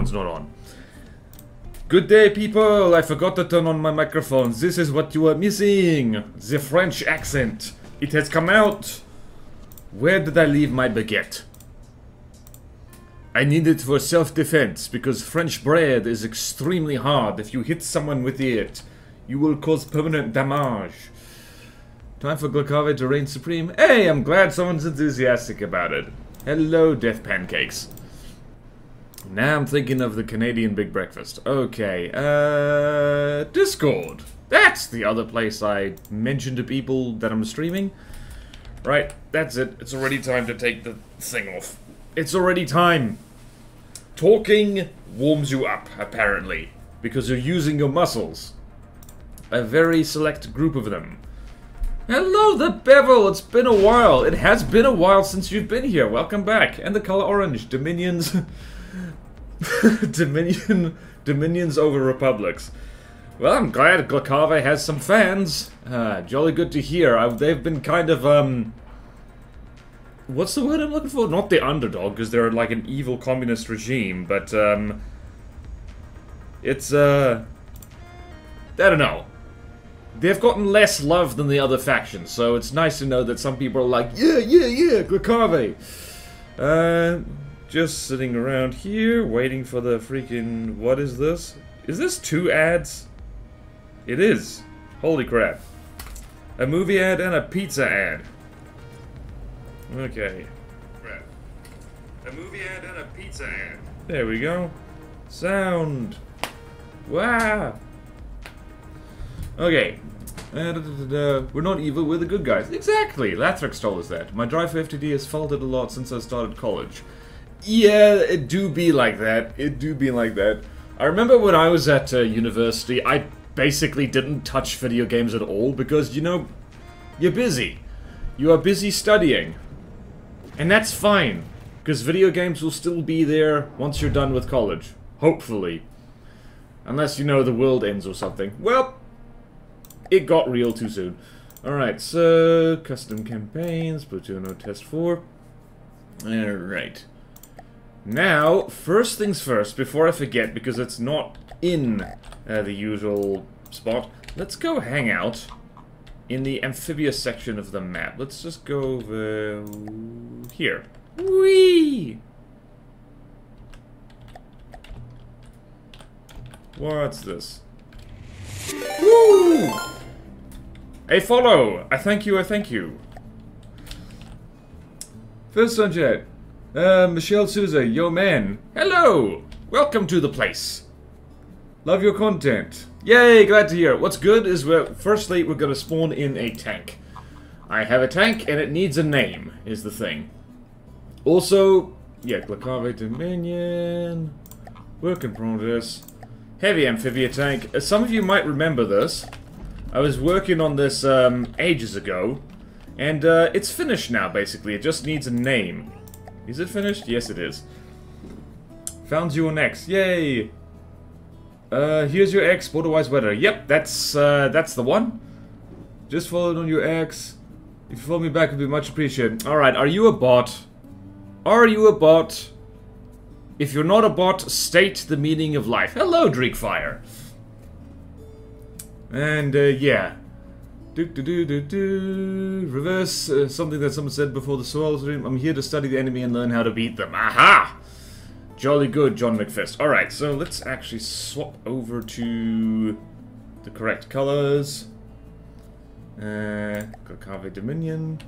microphone's not on. Good day, people! I forgot to turn on my microphone. This is what you are missing. The French accent. It has come out. Where did I leave my baguette? I need it for self-defense, because French bread is extremely hard. If you hit someone with it, you will cause permanent damage. Time for Glakave to reign supreme. Hey, I'm glad someone's enthusiastic about it. Hello, Death Pancakes. Now I'm thinking of the Canadian Big Breakfast. Okay, Discord. That's the other place I mention to people that I'm streaming. Right, that's it. It's already time to take the thing off. It's already time. Talking warms you up, apparently, because you're using your muscles. A very select group of them. Hello, the Bevel! It's been a while. It has been a while since you've been here. Welcome back. And the color orange. Dominions... Dominions over Republics. Well, I'm glad Glakave has some fans. Jolly good to hear. They've been kind of, what's the word I'm looking for? Not the underdog, because they're like an evil communist regime, but, it's, I don't know. They've gotten less love than the other factions, so it's nice to know that some people are like, yeah, Glakave. Just sitting around here, waiting for the freaking... What is this? Is this 2 ads? It is. Holy crap. A movie ad and a pizza ad. Okay. Crap. A movie ad and a pizza ad. There we go. Sound. Wow. Okay. We're not evil, we're the good guys. Exactly. Lathrix told us that. My drive for FTD has faltered a lot since I started college. Yeah, it do be like that. It do be like that. I remember when I was at university, I basically didn't touch video games at all because, you know, you're busy. You are busy studying. And that's fine, because video games will still be there once you're done with college. Hopefully. Unless, you know, the world ends or something. Well, it got real too soon. Alright, so, custom campaigns, Plutono Test 4. Alright. Now, first things first, before I forget, because it's not in the usual spot, let's go hang out in the amphibious section of the map. Let's just go over here. Whee! What's this? Woo! A follow! I thank you, I thank you. First subject. Michelle Souza, yo man. Hello! Welcome to the place. Love your content. Yay, glad to hear it. What's good is, firstly, we're gonna spawn in a tank. I have a tank, and it needs a name, is the thing. Also, yeah, Glakave Dominion. Work in progress. Heavy amphibia tank. Some of you might remember this. I was working on this, ages ago. And, it's finished now, basically. It just needs a name. Is it finished? Yes, it is. Found you on X. Yay! Here's your X, BorderWise weather. Yep, that's the one. Just followed on your X. If you follow me back, it would be much appreciated. Alright, are you a bot? Are you a bot? If you're not a bot, state the meaning of life. Hello, Dreekfire. And, yeah. Reverse something that someone said before the soil stream. I'm here to study the enemy and learn how to beat them. Aha! Jolly good, John McFist. Alright, so let's actually swap over to the correct colors. Glakave Dominion.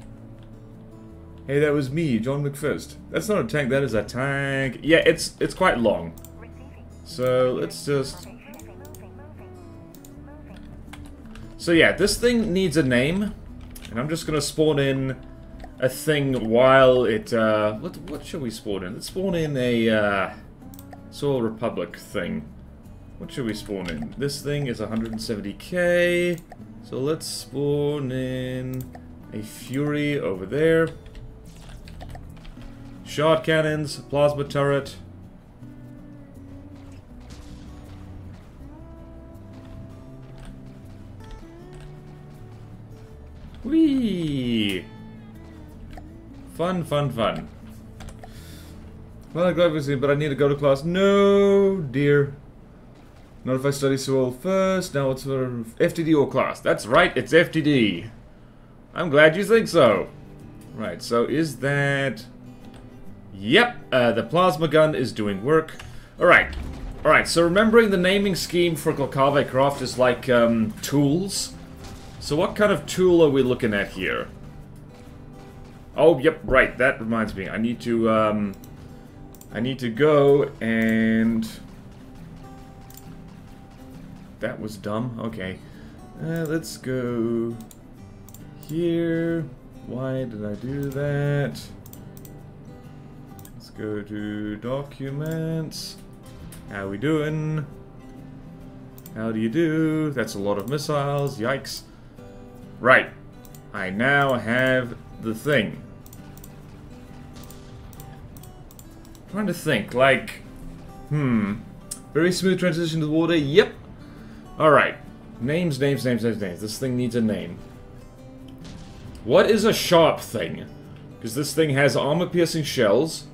Hey, that was me, John McFist. That's not a tank, that is a tank. Yeah, it's quite long. So let's just... So yeah, this thing needs a name, and I'm just gonna spawn in a thing while it, what should we spawn in? Let's spawn in a, Soil Republic thing. What should we spawn in? This thing is 170k, so let's spawn in a Fury over there. Shot cannons, plasma turret. Whee! Fun, fun, fun. Well, I'm glad we've seen, but I need to go to class. No, dear. Not if I study so well first. Now it's for FTD or class. That's right, it's FTD. I'm glad you think so. Right, so is that... Yep, the plasma gun is doing work. Alright. Alright, so remembering the naming scheme for Glakave Craft is like, tools. So what kind of tool are we looking at here? Oh, yep, right, that reminds me. I need to go and... That was dumb. Okay. Let's go here. Why did I do that? Let's go to documents. How we doing? How do you do? That's a lot of missiles. Yikes. Right. I now have the thing. I'm trying to think, like... Very smooth transition to the water. Yep. Alright. Names. This thing needs a name. What is a sharp thing? Because this thing has armor-piercing shells.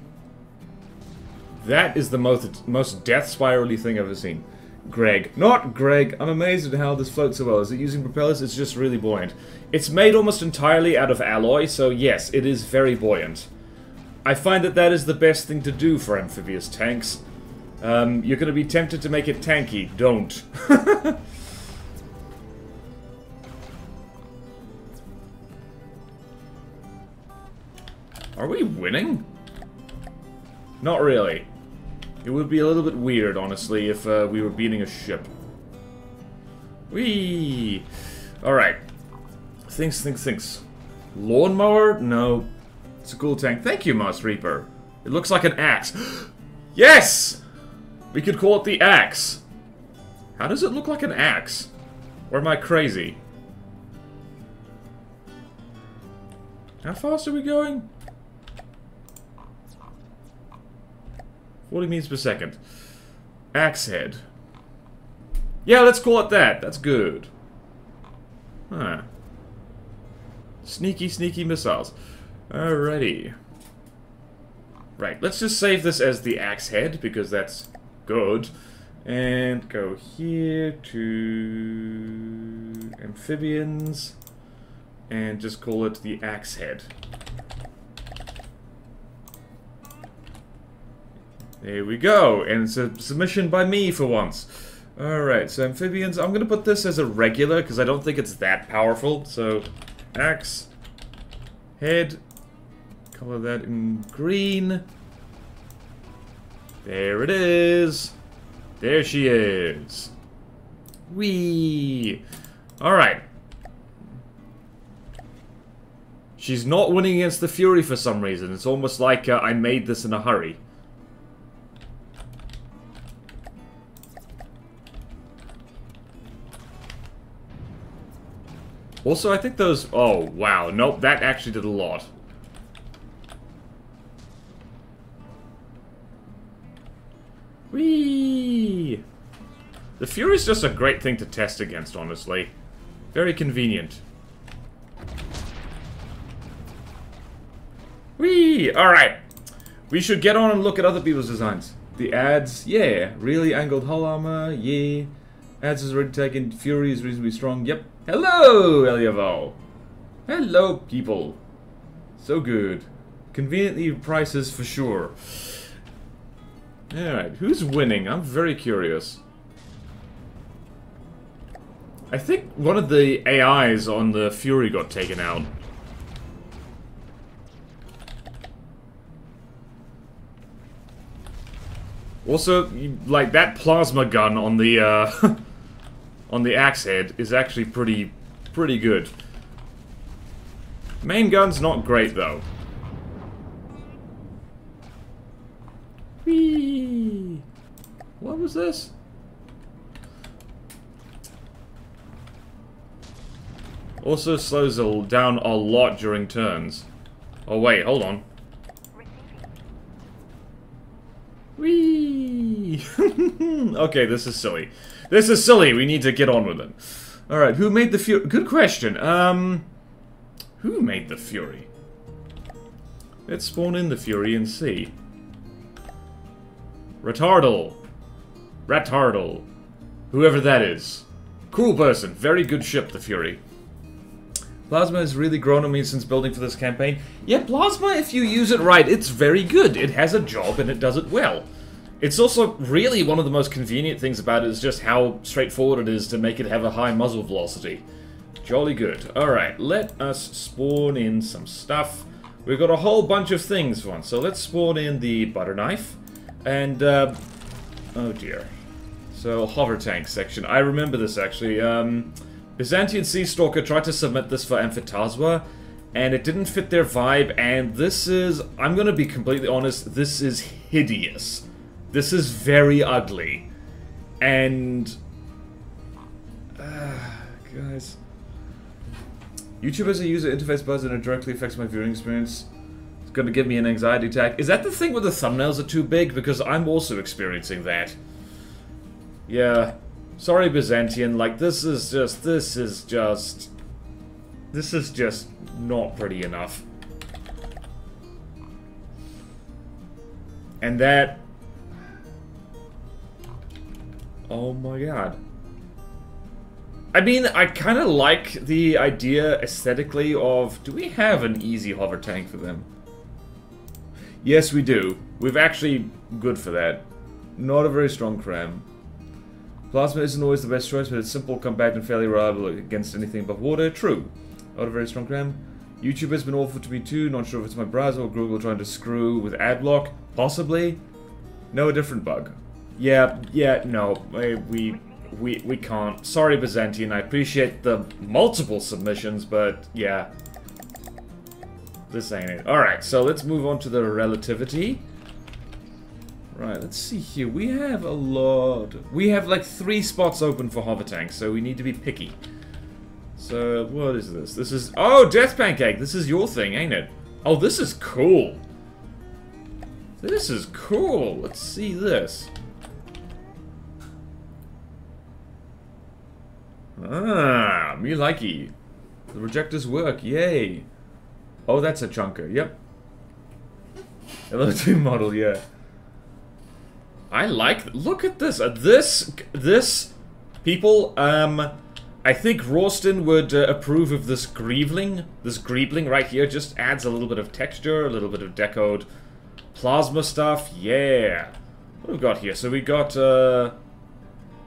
That is the most death spirally thing I've ever seen. Greg. Not Greg. I'm amazed at how this floats so well. Is it using propellers? It's just really buoyant. It's made almost entirely out of alloy, so yes, it is very buoyant. I find that that is the best thing to do for amphibious tanks. You're going to be tempted to make it tanky. Don't. Are we winning? Not really. It would be a little bit weird, honestly, if we were beating a ship. Whee! Alright. Thinks. Lawnmower? No. It's a cool tank. Thank you, Mouse Reaper. It looks like an axe. Yes! We could call it the axe. How does it look like an axe? Or am I crazy? How fast are we going? 40 meters per second. Axe head. Yeah, let's call it that. That's good. Huh. Sneaky missiles. Alrighty. Right, let's just save this as the axe head, because that's good. And go here to amphibians. And just call it the axe head. There we go, and it's a submission by me for once. Alright, so amphibians, I'm gonna put this as a regular, because I don't think it's that powerful. So, axe, head, color that in green. There it is. There she is. Whee! Alright. She's not winning against the Fury for some reason. It's almost like I made this in a hurry. Also, I think those... Oh, wow. Nope, that actually did a lot. Whee! The Fury's just a great thing to test against, honestly. Very convenient. Whee! Alright. We should get on and look at other people's designs. The ads, yeah. Really angled hull armor, yeah. Ads is already taken. Fury is reasonably strong, yep. Hello, Eliaval. Hello, people. So good. Conveniently prices for sure. Alright, who's winning? I'm very curious. I think one of the AIs on the Fury got taken out. Also, like, that plasma gun on the, on the axe head is actually pretty good. Main gun's not great, though. Whee! What was this? Also slows down a lot during turns. Oh wait, hold on. Whee! Okay, this is silly. This is silly, we need to get on with it. Alright, who made the Fury? Good question. Who made the Fury? Let's spawn in the Fury and see. Retardal. Retardal. Whoever that is. Cool person. Very good ship, the Fury. Plasma has really grown on me since building for this campaign. Yeah, Plasma, if you use it right, it's very good. It has a job and it does it well. It's also really one of the most convenient things about it is just how straightforward it is to make it have a high muzzle velocity. Jolly good. Alright, let us spawn in some stuff. We've got a whole bunch of things for one. So let's spawn in the butter knife. And, oh dear. So, hover tank section. I remember this actually. Byzantine Sea Stalker tried to submit this for Amphitaswa, and it didn't fit their vibe, and this is, I'm gonna be completely honest, this is hideous. This is very ugly. And... guys... YouTube has a user interface buzz and it directly affects my viewing experience. It's gonna give me an anxiety attack. Is that the thing where the thumbnails are too big? Because I'm also experiencing that. Yeah. Sorry, Byzantine. Like, this is just not pretty enough. And that... oh my god. I mean, I kind of like the idea aesthetically of... do we have an easy hover tank for them? Yes, we do. We've actually good for that. Not a very strong cram. Plasma isn't always the best choice, but it's simple, compact, and fairly reliable against anything but water. True. Not a very strong cram. YouTube has been awful to me too. Not sure if it's my browser or Google trying to screw with ad block. Possibly. No, a different bug. Yeah, no. We can't. Sorry, Byzantine. I appreciate the multiple submissions, but yeah. This ain't it. Alright, so let's move on to the relativity. Right, let's see here. We have a lot. We have like 3 spots open for hover tanks, so we need to be picky. So, what is this? This is... oh, Death Pancake! This is your thing, ain't it? Oh, this is cool! This is cool! Let's see this. Ah, me likey. The rejectors work, yay! Oh, that's a chunker, yep. LO2 model, yeah. I like... look at this. This... people, I think Ralston would approve of this greebling. This greebling right here just adds a little bit of texture, a little bit of decoed plasma stuff. Yeah. What have we got here? So we got,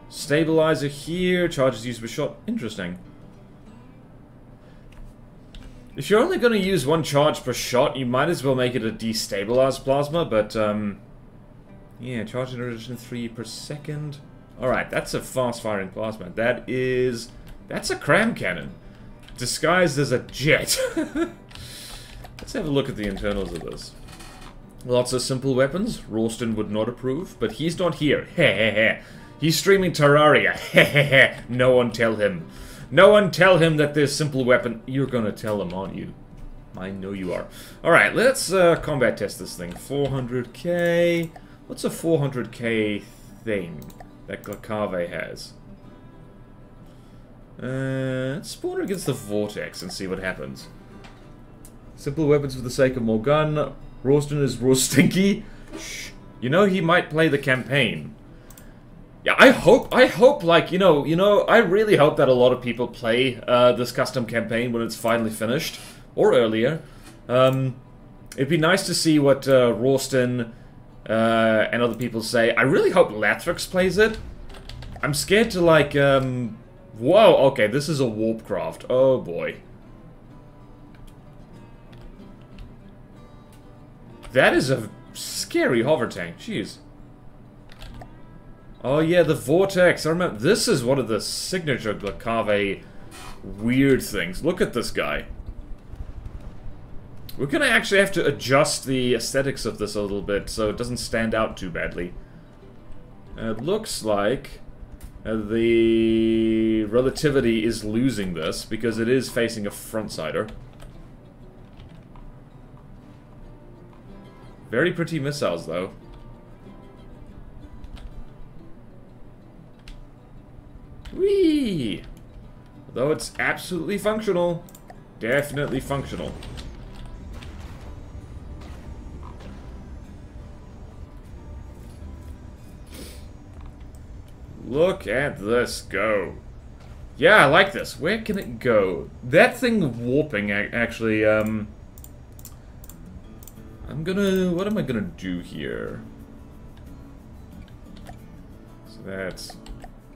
stabilizer here, charges used per shot. Interesting. If you're only going to use 1 charge per shot, you might as well make it a destabilized plasma, but, yeah, charge duration 3 per second. Alright, that's a fast-firing plasma. That's a cram cannon. Disguised as a jet. Let's have a look at the internals of this. Lots of simple weapons. Ralston would not approve, but he's not here. Hehehe. He's streaming Terraria. Hehehe. No one tell him. No one tell him that there's simple weapon. You're gonna tell him, aren't you? I know you are. Alright, let's combat test this thing. 400k. What's a 400k thing that Glacave has? Let's spawn her against the Vortex and see what happens. Simple weapons for the sake of more gun. Ralston is raw stinky. Shh. You know he might play the campaign. Yeah, I hope, like, you know, I really hope that a lot of people play this custom campaign when it's finally finished. Or earlier. It'd be nice to see what Ralston and other people say. I really hope Lathrix plays it. I'm scared to, like, whoa, okay, this is a Warpcraft. Oh, boy. That is a scary hover tank, jeez. Oh yeah, the Vortex. I remember, this is one of the signature Glacave weird things. Look at this guy. We're gonna actually have to adjust the aesthetics of this a little bit so it doesn't stand out too badly. It looks like the relativity is losing this because it is facing a front-sider. Very pretty missiles, though. Whee! Though it's absolutely functional. Definitely functional. Look at this go. Yeah, I like this. Where can it go? That thing warping, actually, I'm gonna... What am I gonna do here? So that's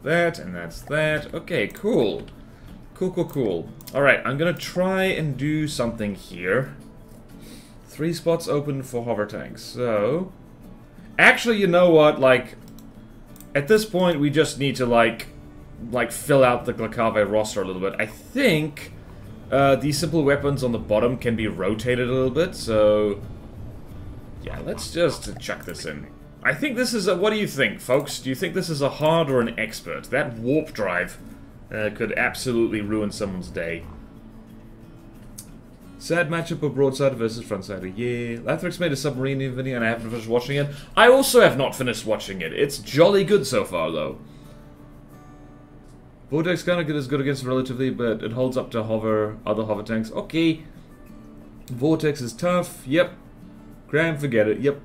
that, and that's that. Okay, cool. Cool. Alright, I'm gonna try and do something here. 3 spots open for hover tanks. So... Actually, you know what? Like, at this point, we just need to, like fill out the Glakave roster a little bit. I think these simple weapons on the bottom can be rotated a little bit, so... Yeah, let's just chuck this in. I think this is a... What do you think, folks? Do you think this is a hard or an expert? That warp drive could absolutely ruin someone's day. Sad matchup of broadside versus frontsider. Yeah. Lathrix made a submarine video and I haven't finished watching it. I also have not finished watching it. It's jolly good so far, though. Vortex kind of is good against relatively, but it holds up to other hover tanks. Okay. Vortex is tough. Yep. Cram, forget it. Yep.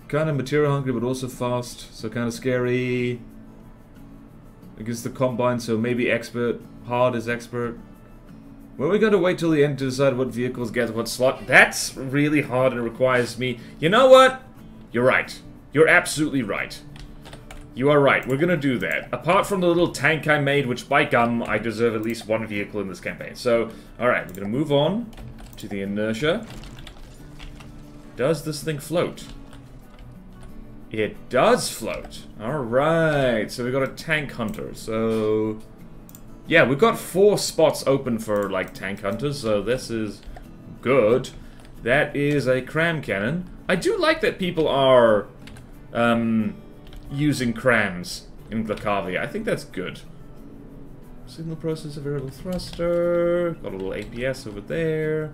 Kind of material hungry, but also fast. So kind of scary. Against the Combine, so maybe expert. Hard is expert. Well, we gotta wait till the end to decide what vehicles get what slot. That's really hard and requires me... You know what? You're right. You're absolutely right. You are right. We're gonna do that. Apart from the little tank I made, which by gum, I deserve at least 1 vehicle in this campaign. So, alright, we're gonna move on to the inertia. Does this thing float? It does float. Alright, so we got a tank hunter. So... Yeah, we've got 4 spots open for, like, tank hunters, so this is good. That is a cram cannon. I do like that people are, using crams in Glakave. I think that's good. Signal processor, variable thruster. Got a little APS over there.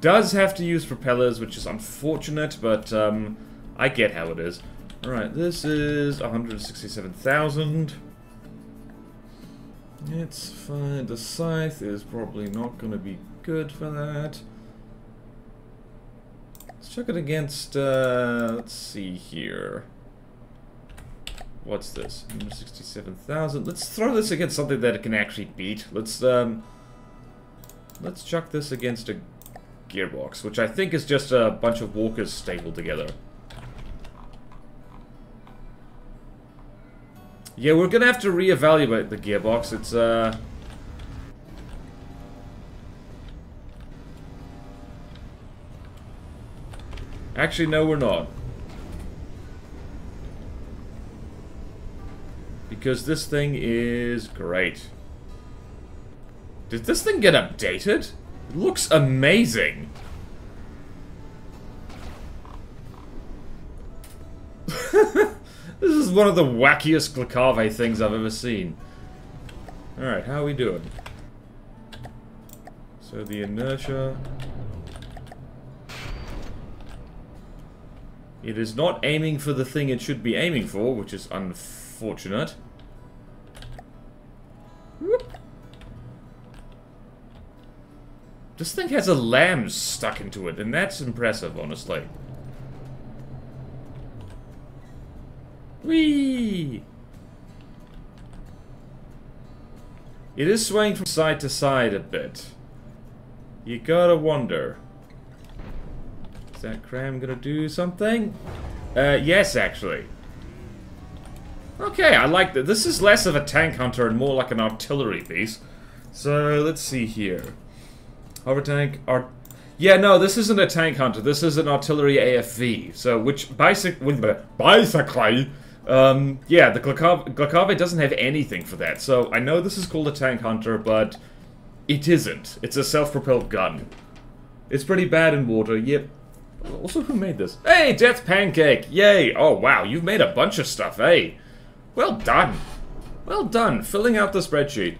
Does have to use propellers, which is unfortunate, but, I get how it is. Alright, this is 167,000. It's fine. The scythe is probably not going to be good for that. Let's check it against, let's see here. What's this? 167,000. Let's throw this against something that it can actually beat. Let's chuck this against a gearbox, which I think is just a bunch of walkers stapled together. Yeah, we're gonna have to reevaluate the gearbox. It's, Actually, no, we're not. Because this thing is great. Did this thing get updated? It looks amazing. This is one of the wackiest Glakave things I've ever seen. Alright, how are we doing? So the inertia... It is not aiming for the thing it should be aiming for, which is unfortunate. Whoop. This thing has a lamb stuck into it, and that's impressive, honestly. Whee! It is swaying from side to side a bit. You gotta wonder. Is that cram gonna do something? Yes, actually. Okay, I like that. This is less of a tank hunter and more like an artillery piece. So, let's see here. Hover tank, yeah, no, this isn't a tank hunter. This is an artillery AFV. So, which basically, yeah, the Glakave doesn't have anything for that. So, I know this is called a tank hunter, but it isn't. It's a self-propelled gun. It's pretty bad in water, yep. Also, who made this? Hey, Death Pancake! Yay! Oh, wow, you've made a bunch of stuff, hey! Well done! Well done, filling out the spreadsheet.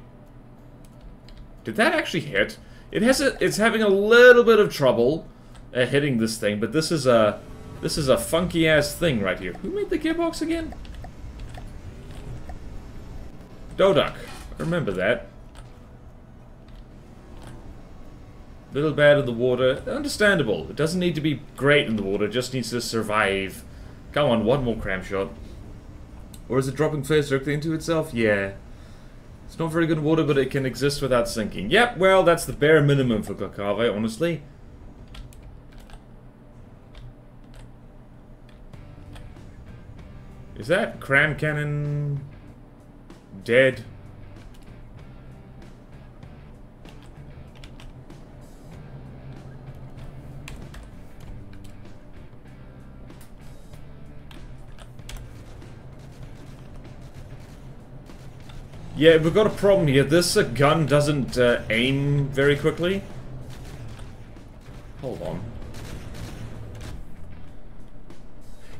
Did that actually hit? It's having a little bit of trouble hitting this thing, but this is a funky-ass thing right here. Who made the gearbox again? Doduck. Remember that. Little bad in the water. Understandable. It doesn't need to be great in the water, it just needs to survive. Come on, one more cram shot. Or is it dropping face directly into itself? Yeah. It's not very good water, but it can exist without sinking. Yep, well, that's the bare minimum for Glacave, honestly. Is that cram cannon dead? Yeah, we've got a problem here. This gun doesn't aim very quickly. Hold on.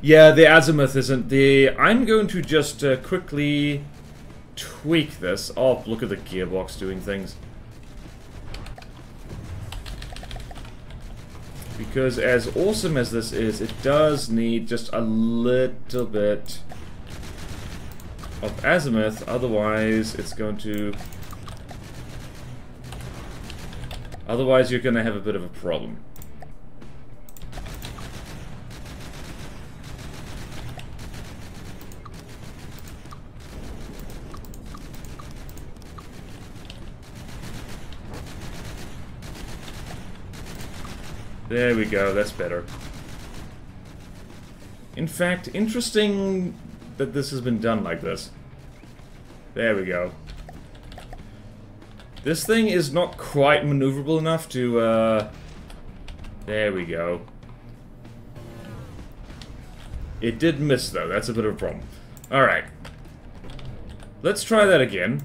Yeah, the azimuth isn't the... I'm going to just quickly tweak this. Oh, look at the gearbox doing things. Because as awesome as this is, it does need just a little bit of azimuth, otherwise it's going to... Otherwise you're going to have a bit of a problem. There we go, that's better. In fact, interesting that this has been done like this. There we go. This thing is not quite maneuverable enough to, there we go. It did miss, though. That's a bit of a problem. Alright. Let's try that again.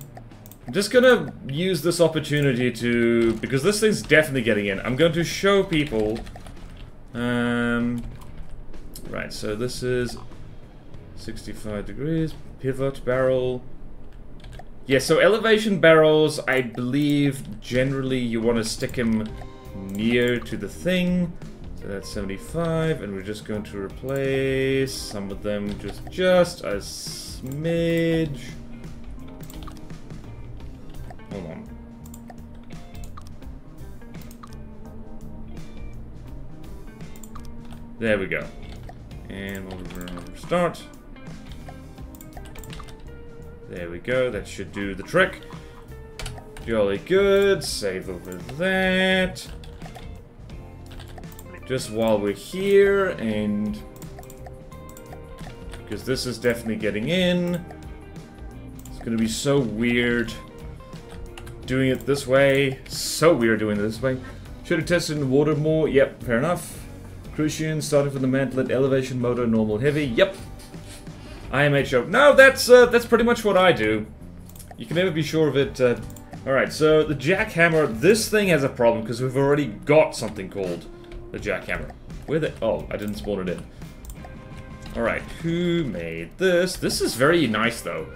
I'm just gonna use this opportunity to... because this thing's definitely getting in. I'm going to show people... right, so this is... 65 degrees, pivot, barrel. Yeah, so elevation barrels, I believe, generally you want to stick him near to the thing. So that's 75, and we're just going to replace some of them just a smidge. Hold on. There we go. And we'll start. There we go, that should do the trick. Jolly good, save over that. Just while we're here, and... because this is definitely getting in. It's gonna be so weird doing it this way. So weird doing it this way. Should have tested in the water more. Yep, fair enough. Crucian, starting from the mantlet, elevation, motor, normal, heavy. Yep. IMHO. No, that's pretty much what I do. You can never be sure of it. Alright, so the jackhammer, this thing has a problem because we've already got something called the jackhammer. Where the... oh, I didn't spawn it in. Alright, who made this? This is very nice, though.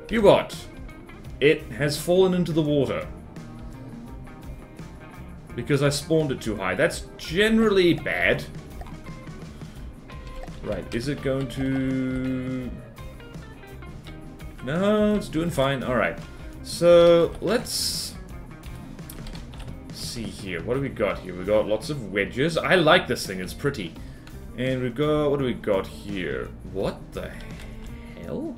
You what? It has fallen into the water. Because I spawned it too high. That's generally bad. Right, is it going to... no, it's doing fine. Alright. So, let's see here. What do we got here? We got lots of wedges. I like this thing. It's pretty. And we've got... what do we got here? What the hell?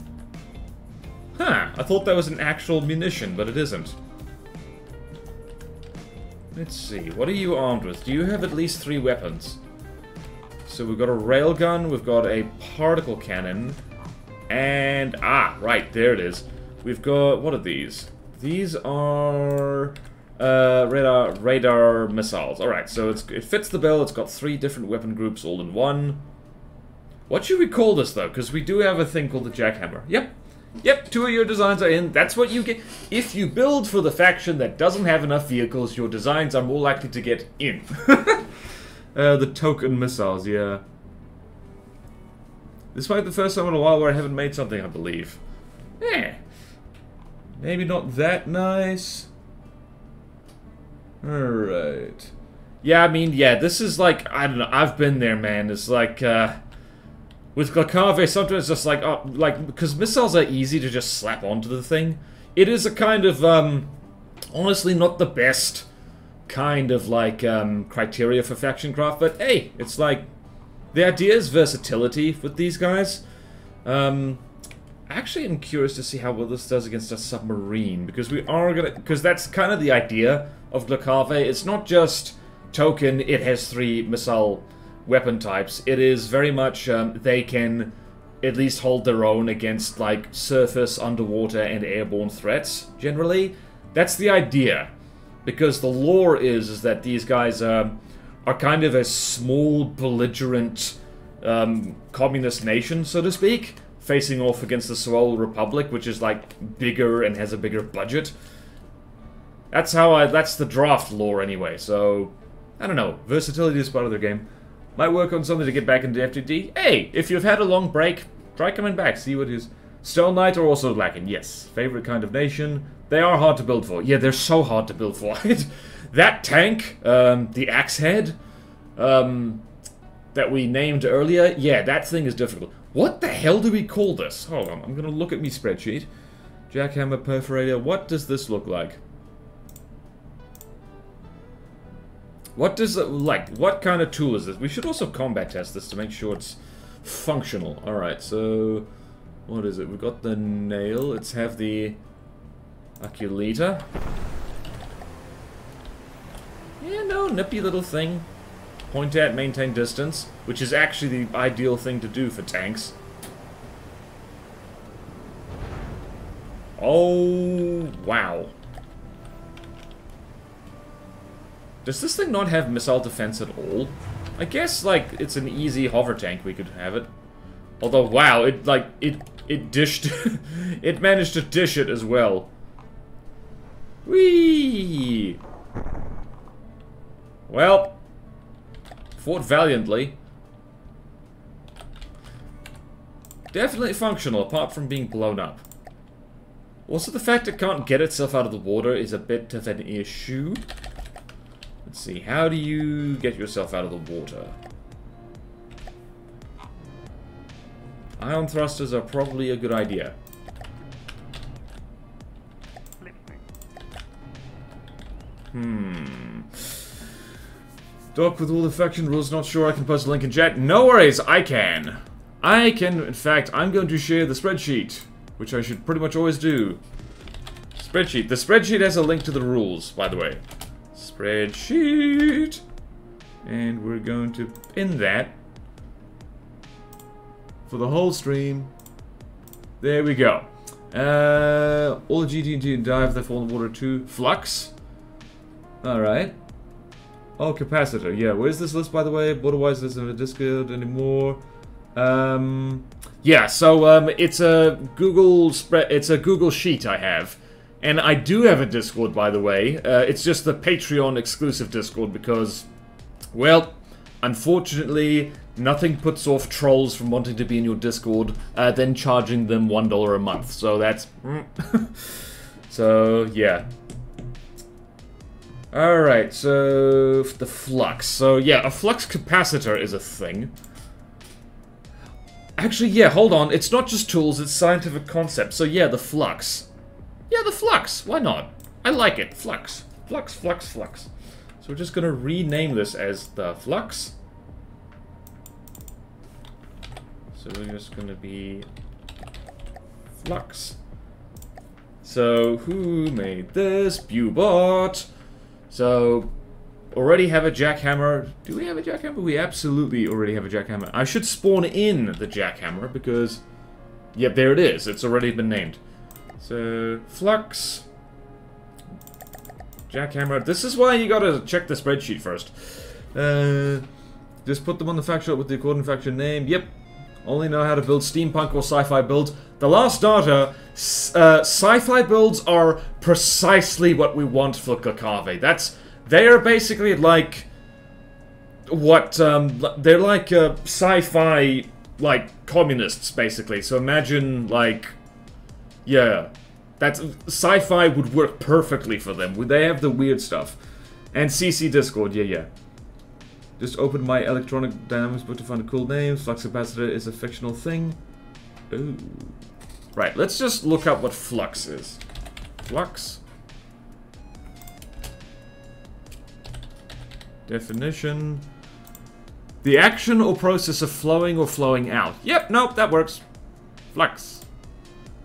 Huh. I thought that was an actual munition, but it isn't. Let's see. What are you armed with? Do you have at least 3 weapons? So we've got a railgun, we've got a particle cannon, and... ah, right, there it is. We've got... what are these? These are... radar missiles. Alright, so it fits the bill, it's got 3 different weapon groups all in one. What should we call this, though? Because we do have a thing called the jackhammer. Yep. Yep, 2 of your designs are in. That's what you get. If you build for the faction that doesn't have enough vehicles, your designs are more likely to get in. The token missiles, yeah. This might be the first time in a while where I haven't made something, I believe. Eh. Maybe not that nice. Alright. Yeah, I mean, yeah, this is like, I don't know, I've been there, man. It's like, with Glacave, sometimes it's just like, oh, like, because missiles are easy to just slap onto the thing. It is a kind of, honestly not the best kind of, like, criteria for faction craft, but hey, it's like, The idea is versatility with these guys. Actually, I'm curious to see how well this does against a submarine, because we are gonna... Because that's kind of the idea of Glacave. It's not just token, it has 3 missile weapon types. It is very much, they can at least hold their own against, like, surface, underwater, and airborne threats, generally. That's the idea. Because the lore is that these guys are kind of a small, belligerent, communist nation, so to speak, facing off against the Seoul Republic, which is, like, bigger and has a bigger budget. That's that's the draft lore anyway, so... I don't know, versatility is part of their game. Might work on something to get back into FTD. Hey, if you've had a long break, try coming back, see what is... Stone Knight are also lacking, yes. Favorite kind of nation. They are hard to build for. Yeah, they're so hard to build for. That tank, the Axe Head, that we named earlier, yeah, that thing is difficult. What the hell do we call this? Hold on, I'm gonna look at me spreadsheet. Jackhammer, perforator, what does this look like? What does it, like, what kind of tool is this? We should also combat test this to make sure it's functional. Alright, so, what is it? We've got the nail, let's have the oculator. Yeah, no, nippy little thing. Point at, maintain distance, which is actually the ideal thing to do for tanks. Oh, wow. Does this thing not have missile defense at all? I guess, like, it's an easy hover tank, we could have it. Although, wow, it dished... it managed to dish it as well. Whee! Well... fought valiantly. Definitely functional, apart from being blown up. Also, the fact it can't get itself out of the water is a bit of an issue. Let's see, how do you get yourself out of the water? Ion thrusters are probably a good idea. Doc, with all the faction rules, not sure I can post a link in chat. No worries, I can. In fact, I'm going to share the spreadsheet, which I should pretty much always do. Spreadsheet. The spreadsheet has a link to the rules, by the way. Spreadsheet. And we're going to pin that for the whole stream. There we go. All the GT&T dive, they fall in the water too. Flux. Alright. Oh, capacitor. Yeah, where's this list, by the way? BorderWise isn't a Discord anymore. Yeah, so it's a Google sheet I have. And I do have a Discord, by the way. It's just the Patreon exclusive Discord because, well, unfortunately, nothing puts off trolls from wanting to be in your Discord than charging them $1 a month. So that's... so, yeah. Alright, so... the flux. So, yeah, a flux capacitor is a thing. Actually, yeah, hold on. It's not just tools, it's scientific concepts. So, yeah, the flux. Yeah, the flux. Why not? I like it. Flux. Flux, flux, flux. So we're just gonna rename this as the flux. So we're just gonna be... flux. So, who made this? Bubot. So, already have a jackhammer. Do we have a jackhammer? We absolutely already have a jackhammer. I should spawn in the jackhammer because... yep, there it is. It's already been named. So, flux. Jackhammer. This is why you gotta check the spreadsheet first. Just put them on the fact sheet with the according faction name. Yep. Only know how to build steampunk or sci-fi builds. The last data, sci-fi builds are precisely what we want for Glacave. They are basically like what they're like sci-fi like communists basically. So imagine like, yeah, that's sci-fi would work perfectly for them. They have the weird stuff. And CC Discord, yeah. Just opened my electronic dynamics book to find a cool name. Flux capacitor is a fictional thing. Ooh. Right, let's just look up what flux is. Flux. Definition. The action or process of flowing or flowing out. Yep, nope, that works. Flux.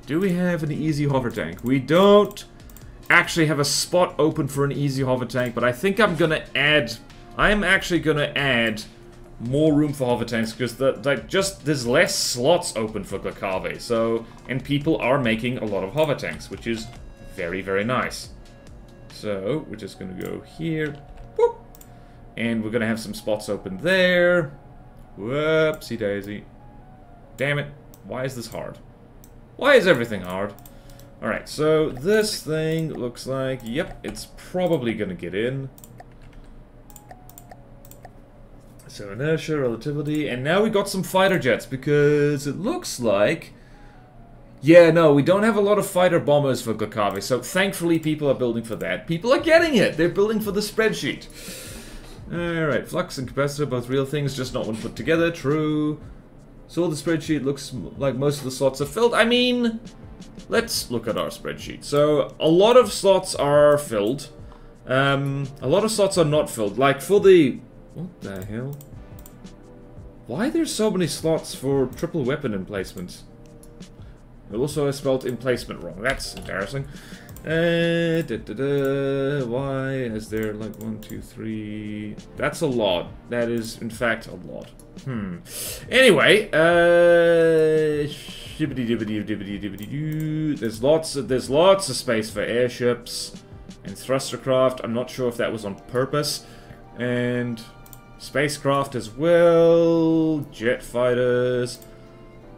Do we have an easy hover tank? We don't actually have a spot open for an easy hover tank, but I think I'm gonna add... I'm actually gonna add more room for hover tanks, because there's less slots open for Glakave, so... And people are making a lot of hover tanks, which is very, very nice. So, we're just gonna go here. Whoop! And we're gonna have some spots open there. Whoopsie daisy. Damn it. Why is this hard? Why is everything hard? Alright, so this thing looks like... Yep, it's probably gonna get in. So inertia, relativity, and now we got some fighter jets, because it looks like... Yeah, no, we don't have a lot of fighter bombers for Glakave, so thankfully people are building for that. People are getting it! They're building for the spreadsheet. Alright, flux and capacitor, both real things, just not one put together, true. So the spreadsheet looks like most of the slots are filled. I mean, let's look at our spreadsheet. So, a lot of slots are filled. A lot of slots are not filled. Like, for the... What the hell? Why are there so many slots for triple weapon emplacements? Also, I spelled emplacement wrong. That's embarrassing. Why is there like 1, 2, 3? That's a lot. That is, in fact, a lot. Anyway, there's lots of space for airships and thrustercraft. I'm not sure if that was on purpose. And spacecraft as well, jet fighters.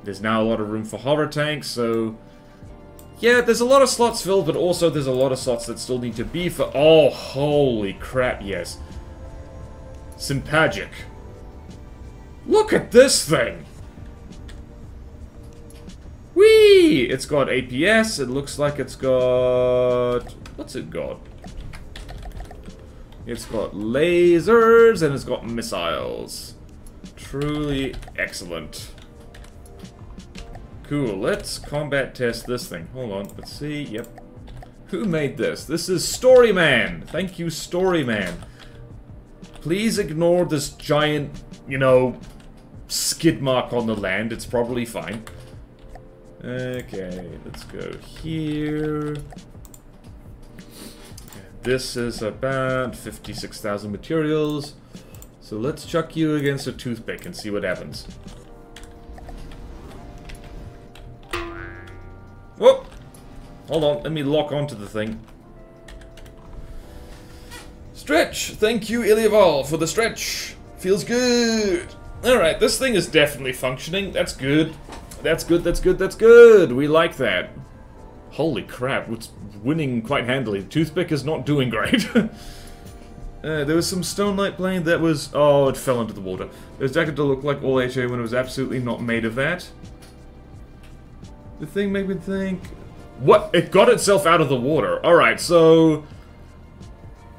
There's now a lot of room for hover tanks, so... Yeah, there's a lot of slots filled, but also there's a lot of slots that still need to be for... Oh, holy crap, yes. Sympagic. Look at this thing! Whee! It's got APS, it looks like it's got... What's it got? It's got lasers, and it's got missiles. Truly excellent. Cool, let's combat test this thing. Hold on, let's see, yep. Who made this? This is Storyman! Thank you, Storyman. Please ignore this giant, you know, skid mark on the land. It's probably fine. Okay, let's go here. This is about 56,000 materials. So let's chuck you against a toothpick and see what happens. Whoop! Hold on, let me lock onto the thing. Stretch! Thank you, Ilyaval, for the stretch. Feels good. Alright, this thing is definitely functioning. That's good. That's good, that's good, that's good. We like that. Holy crap, it's winning quite handily. The toothpick is not doing great. There was some stone light plane that was... Oh, it fell into the water. It was decked to look like all HA when it was absolutely not made of that. The thing made me think... What? It got itself out of the water. Alright, so...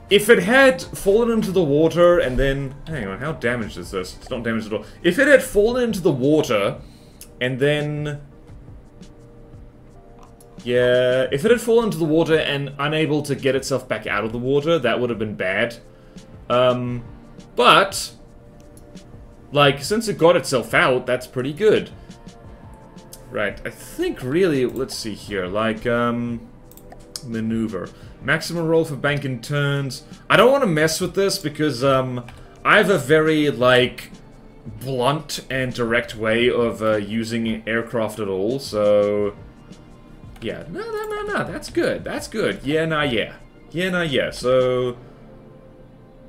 If it had fallen into the water and then... Hang on, how damaged is this? It's not damaged at all. If it had fallen into the water and then... Yeah, if it had fallen into the water and unable to get itself back out of the water, that would have been bad. But... Like, since it got itself out, that's pretty good. Right, I think really, let's see here, like, maneuver. Maximum roll for bank and turns. I don't want to mess with this because, I have a very, like, blunt and direct way of, using aircraft at all, so... Yeah, no, that's good, that's good. Yeah, nah, yeah. Yeah, nah, yeah, so...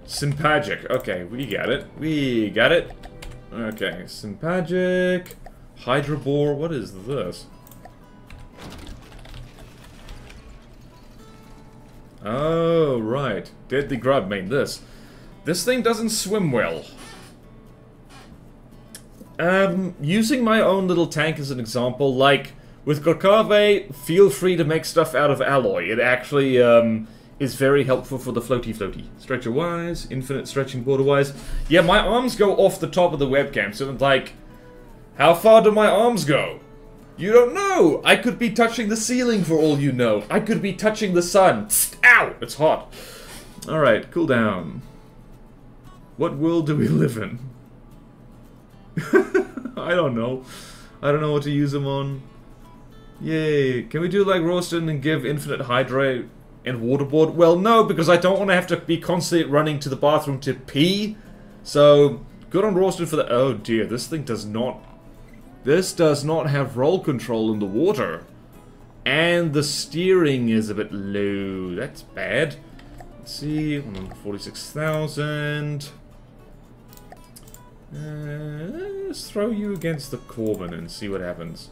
Sympagic, okay, we got it. We got it. Okay, Sympagic... Hydrobore, what is this? Oh, right. Deadly Grub made this. This thing doesn't swim well. Using my own little tank as an example, like, with Glakave, feel free to make stuff out of alloy. It actually, is very helpful for the floaty. Stretcher-wise, infinite stretching BorderWise. Yeah, my arms go off the top of the webcam, so like... How far do my arms go? You don't know! I could be touching the ceiling for all you know. I could be touching the sun. Ow! It's hot. Alright, cool down. What world do we live in? I don't know. I don't know what to use them on. Yay. Can we do like Roaston and give infinite hydrate and waterboard? Well, no, because I don't want to have to be constantly running to the bathroom to pee. So, good on Roaston for that. Oh dear, this thing does not... This does not have roll control in the water. And the steering is a bit low. That's bad. Let's see, 146,000. Let's throw you against the Corbin and see what happens.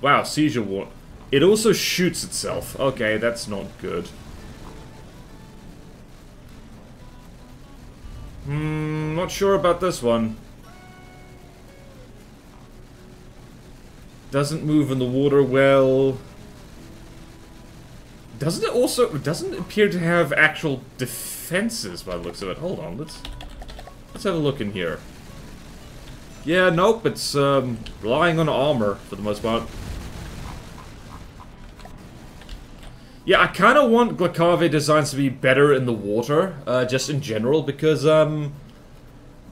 Wow, seizure war. It also shoots itself. Okay, that's not good. Not sure about this one. Doesn't move in the water well. Doesn't it also... Doesn't it appear to have actual defenses by the looks of it? Hold on, let's have a look in here. Yeah, nope, it's relying on armor for the most part. Yeah, I kind of want Glacave designs to be better in the water, just in general, because the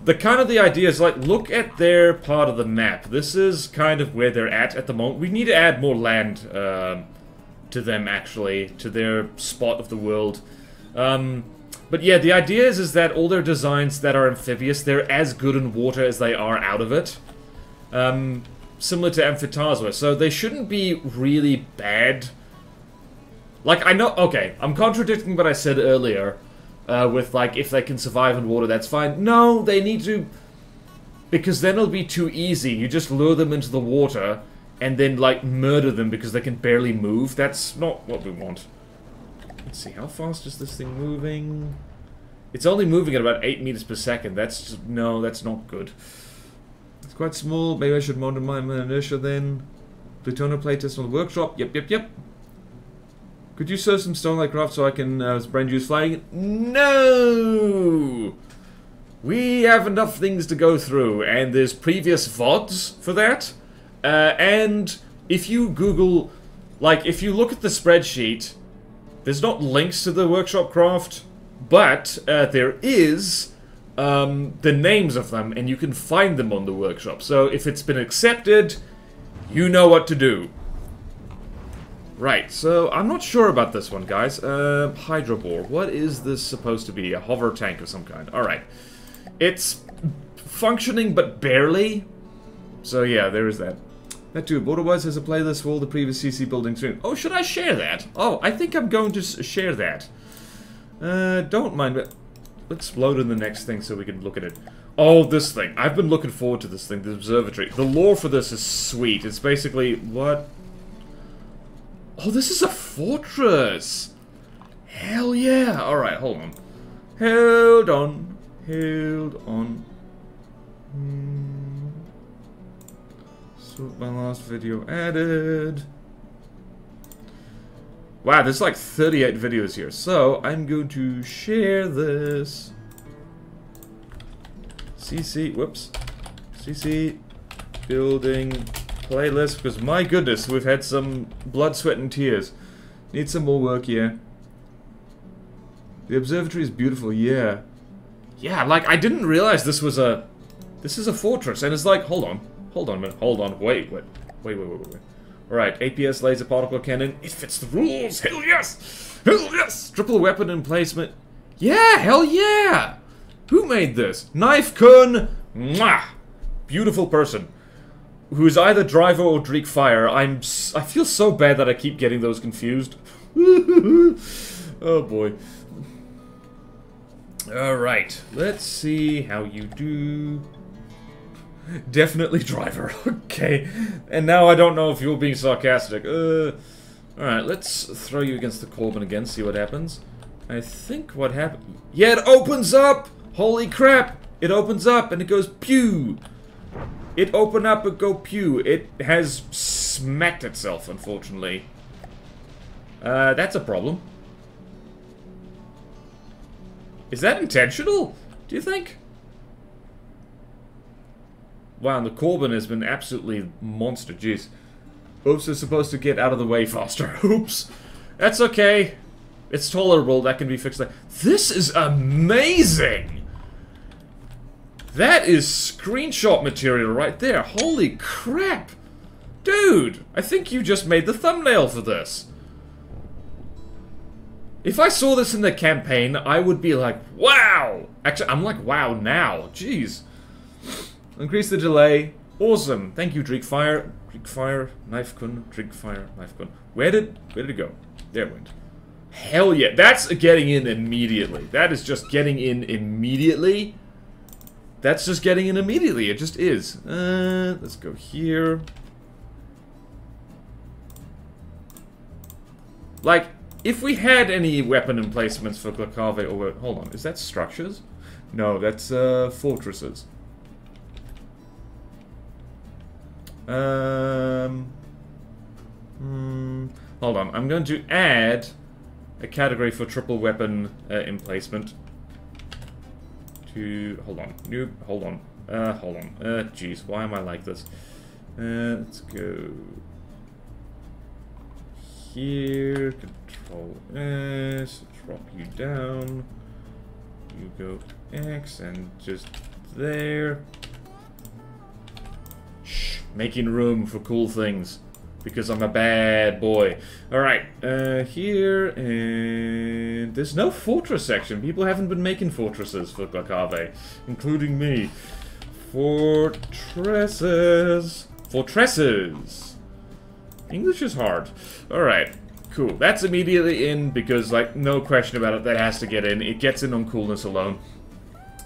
idea is, like, look at their part of the map. This is kind of where they're at the moment. We need to add more land to them, actually, to their spot of the world. But yeah, the idea is that all their designs that are amphibious, they're as good in water as they are out of it. Similar to Amphitazwa, so they shouldn't be really bad. Like, I know, okay, I'm contradicting what I said earlier, with, like, if they can survive in water, that's fine. No, they need to, because then it'll be too easy. You just lure them into the water, and then, like, murder them because they can barely move. That's not what we want. Let's see, how fast is this thing moving? It's only moving at about 8 meters per second. That's just, no, that's not good. It's quite small. Maybe I should modify my inertia then. Plutonium plate test on the workshop. Yep. Could you sew some stone like craft so I can brand juice flying? No! We have enough things to go through, and there's previous VODs for that. And if you Google, like, if you look at the spreadsheet, there's not links to the workshop craft, but there is the names of them, and you can find them on the workshop. So if it's been accepted, you know what to do. Right, so I'm not sure about this one, guys. Hydrobore. What is this supposed to be? A hover tank of some kind. Alright. It's functioning, but barely. So yeah, there is that. That too. BorderWise has a playlist for all the previous CC building stream. Oh, should I share that? Oh, I think I'm going to share that. Don't mind, but let's load in the next thing so we can look at it. Oh, this thing. I've been looking forward to this thing, the observatory. The lore for this is sweet. It's basically, what? Oh, this is a fortress! Hell yeah! Alright, hold on. Hold on. So, my last video added. Wow, there's like 38 videos here. So, I'm going to share this. CC, whoops. CC, building playlist, because my goodness, we've had some blood, sweat, and tears. Need some more work here. The observatory is beautiful, yeah. Yeah, like, I didn't realize this was a... This is a fortress, and it's like, hold on a minute, wait. Alright, APS laser particle cannon, it fits the rules, hell yes! Hell yes! Triple weapon emplacement. Yeah, hell yeah! Who made this? Knife Kun! Mwah! Beautiful person. Who's either Driver or Dreek Fire. I feel so bad that I keep getting those confused. Oh boy. Alright, let's see how you do. Definitely Driver, okay. And now I don't know if you're being sarcastic. Alright, let's throw you against the Corbin again, see what happens. I think what happened... Yeah, it opens up! Holy crap! It opens up and it goes pew! It opened up and go pew. It has smacked itself, unfortunately. That's a problem. Is that intentional? Do you think? Wow, and the Corbin has been absolutely monster, jeez. Oops is supposed to get out of the way faster. Oops. That's okay. It's tolerable, that can be fixed. This is amazing! That is screenshot material right there. Holy crap. Dude, I think you just made the thumbnail for this. If I saw this in the campaign, I would be like, wow! Actually, I'm like, wow now. Jeez. Increase the delay. Awesome. Thank you, Dreekfire. Dreekfire, Knifekun, Dreekfire, Knifekun. Where did it go? There it went. Hell yeah. That's getting in immediately. That is just getting in immediately. That's just getting in immediately. It just is. Let's go here. Like, if we had any weapon emplacements for Glakave over... Hold on, is that structures? No, that's fortresses. Hold on, I'm going to add a category for triple weapon emplacement. To... Hold on, nope, hold on. Jeez, why am I like this? Let's go... Here, Control S, drop you down, you go X, and just there. Shh, making room for cool things, because I'm a bad boy. Alright, here, and there's no fortress section. People haven't been making fortresses for Glakave, including me. Fortresses. Fortresses. English is hard. Alright, cool. That's immediately in because, like, no question about it, that has to get in. It gets in on coolness alone.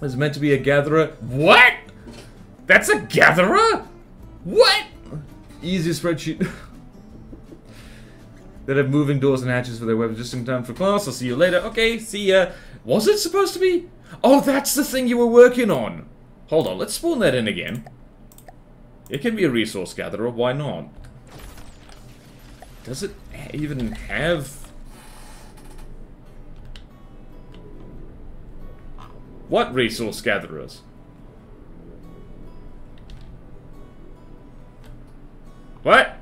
It's meant to be a gatherer. What? That's a gatherer? What? Easy spreadsheet. That have moving doors and hatches for their weapons just in time for class. I'll see you later. Okay, see ya. Was it supposed to be? Oh, that's the thing you were working on. Hold on, let's spawn that in again. It can be a resource gatherer, why not? Does it even have... What resource gatherers? What?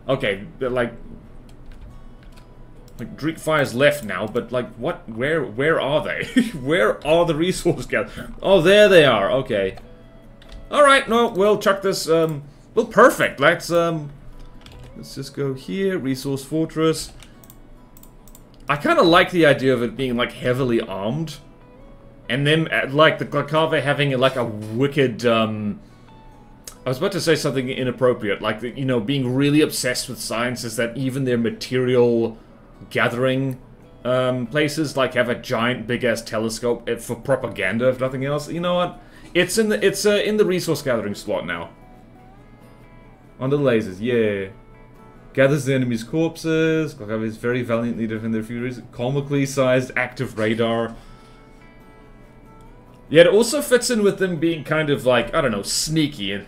Okay, like Dreekfire's left now, but like what? Where are they? Where are the resource gatherers? Oh, there they are. Okay. All right. No, we'll chuck this. Well, perfect. Let's just go here, Resource Fortress. I kind of like the idea of it being, like, heavily armed. And then, like, the Glakave having, like, a wicked, I was about to say something inappropriate. Like, you know, being really obsessed with science is that even their material gathering places, like, have a giant, big-ass telescope for propaganda, if nothing else. You know what? It's in the resource gathering slot now. On the lasers, yeah. Gathers the enemy's corpses. Glakave is very valiantly defend their furies. Comically sized active radar. Yeah, it also fits in with them being kind of like, I don't know, sneaky.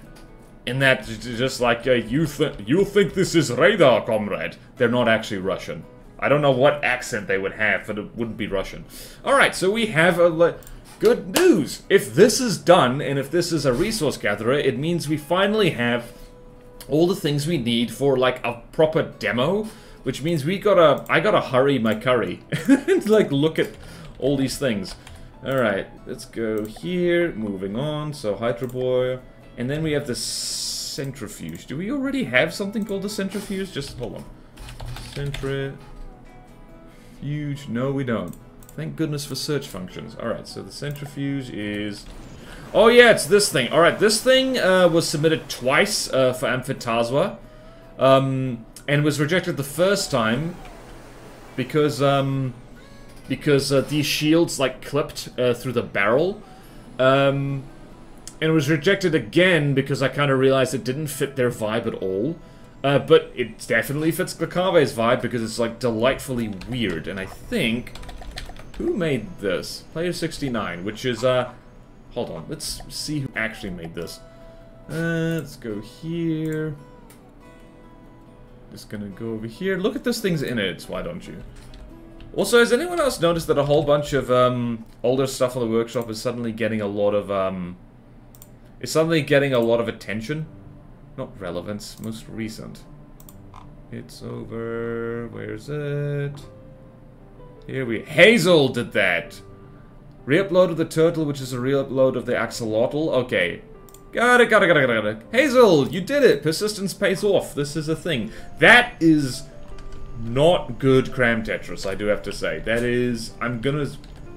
In that, just like, you think this is radar, comrade. They're not actually Russian. I don't know what accent they would have, but it wouldn't be Russian. Alright, so we have a... Good news! If this is done, and if this is a resource gatherer, it means we finally have... all the things we need for, like, a proper demo, which means I gotta hurry my curry and, like, look at all these things. Alright, let's go here, moving on, so Hydro Boy, and then we have the Centrifuge. Do we already have something called the Centrifuge? Just, hold on. Centrifuge, no we don't. Thank goodness for search functions. Alright, so the Centrifuge is... Oh yeah, it's this thing. Alright, this thing was submitted twice for Amphitazwa. And was rejected the first time because these shields, like, clipped through the barrel. And it was rejected again because I kind of realized it didn't fit their vibe at all. But it definitely fits Glakave's vibe because it's, like, delightfully weird. And I think... Who made this? Player 69, which is, hold on, let's see who actually made this. Let's go here. Just gonna go over here. Look at those things in it, why don't you? Also, has anyone else noticed that a whole bunch of, older stuff on the workshop is suddenly getting a lot of, attention? Not relevance, most recent. It's over... Where's it? Here we... Hazel did that! Re-upload of the turtle, which is a re-upload of the axolotl. Okay. Got it. Hazel, you did it! Persistence pays off. This is a thing. That is not good cram Tetris, I do have to say. That is... I'm gonna...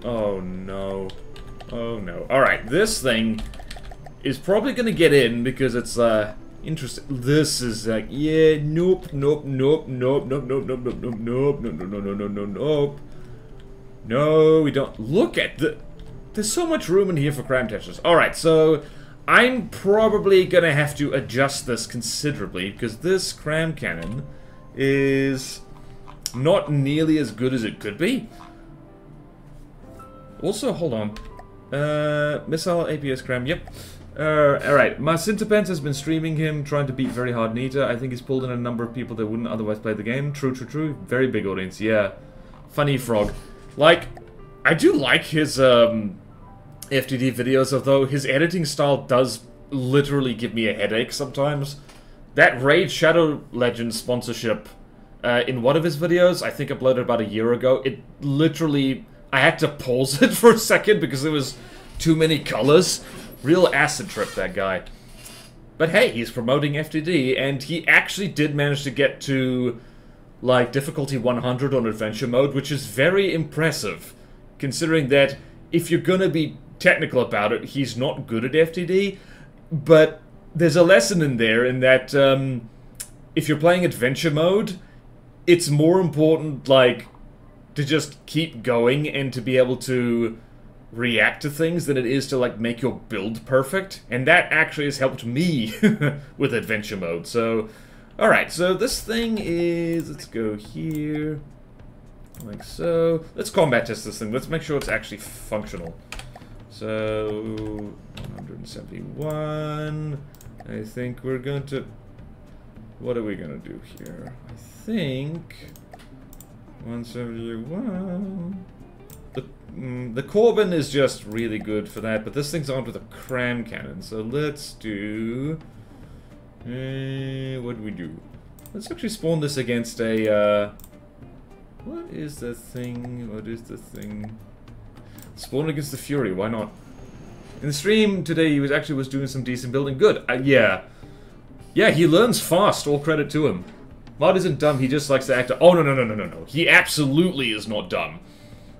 Oh, no. Oh, no. Alright, this thing is probably gonna get in because it's, interesting. This is like, yeah, nope. No, we don't. Look at the... There's so much room in here for cram Tetris. Alright, so... I'm probably gonna have to adjust this considerably, because this cram cannon is not nearly as good as it could be. Also, hold on. Missile APS cram, yep. Alright, my Synthopens has been streaming him, trying to beat Very Hard Nita. I think he's pulled in a number of people that wouldn't otherwise play the game. True. Very big audience, yeah. Funny frog. Like, I do like his, FTD videos, although his editing style does literally give me a headache sometimes. That Raid Shadow Legends sponsorship in one of his videos, I think uploaded about a year ago, it literally... I had to pause it for a second because there was too many colors. Real acid trip, that guy. But hey, he's promoting FTD, and he actually did manage to get to, like, difficulty 100 on adventure mode, which is very impressive, considering that if you're gonna be technical about it, he's not good at FTD, but there's a lesson in there in that if you're playing adventure mode, it's more important, like, to just keep going and to be able to react to things than it is to, like, make your build perfect, and that actually has helped me with adventure mode. So, alright, so this thing is, let's go here, like so. Let's combat test this thing. Let's make sure it's actually functional. So, 171. I think we're going to... What are we going to do here? I think... 171... The Corbin is just really good for that, but this thing's armed with a cram cannon. So let's do... what do we do? Let's actually spawn this against a... What is the thing? Spawn against the Fury, why not? In the stream today, he was doing some decent building. Good, yeah. Yeah, he learns fast, all credit to him. Mod isn't dumb, he just likes to act... Oh, no. He absolutely is not dumb.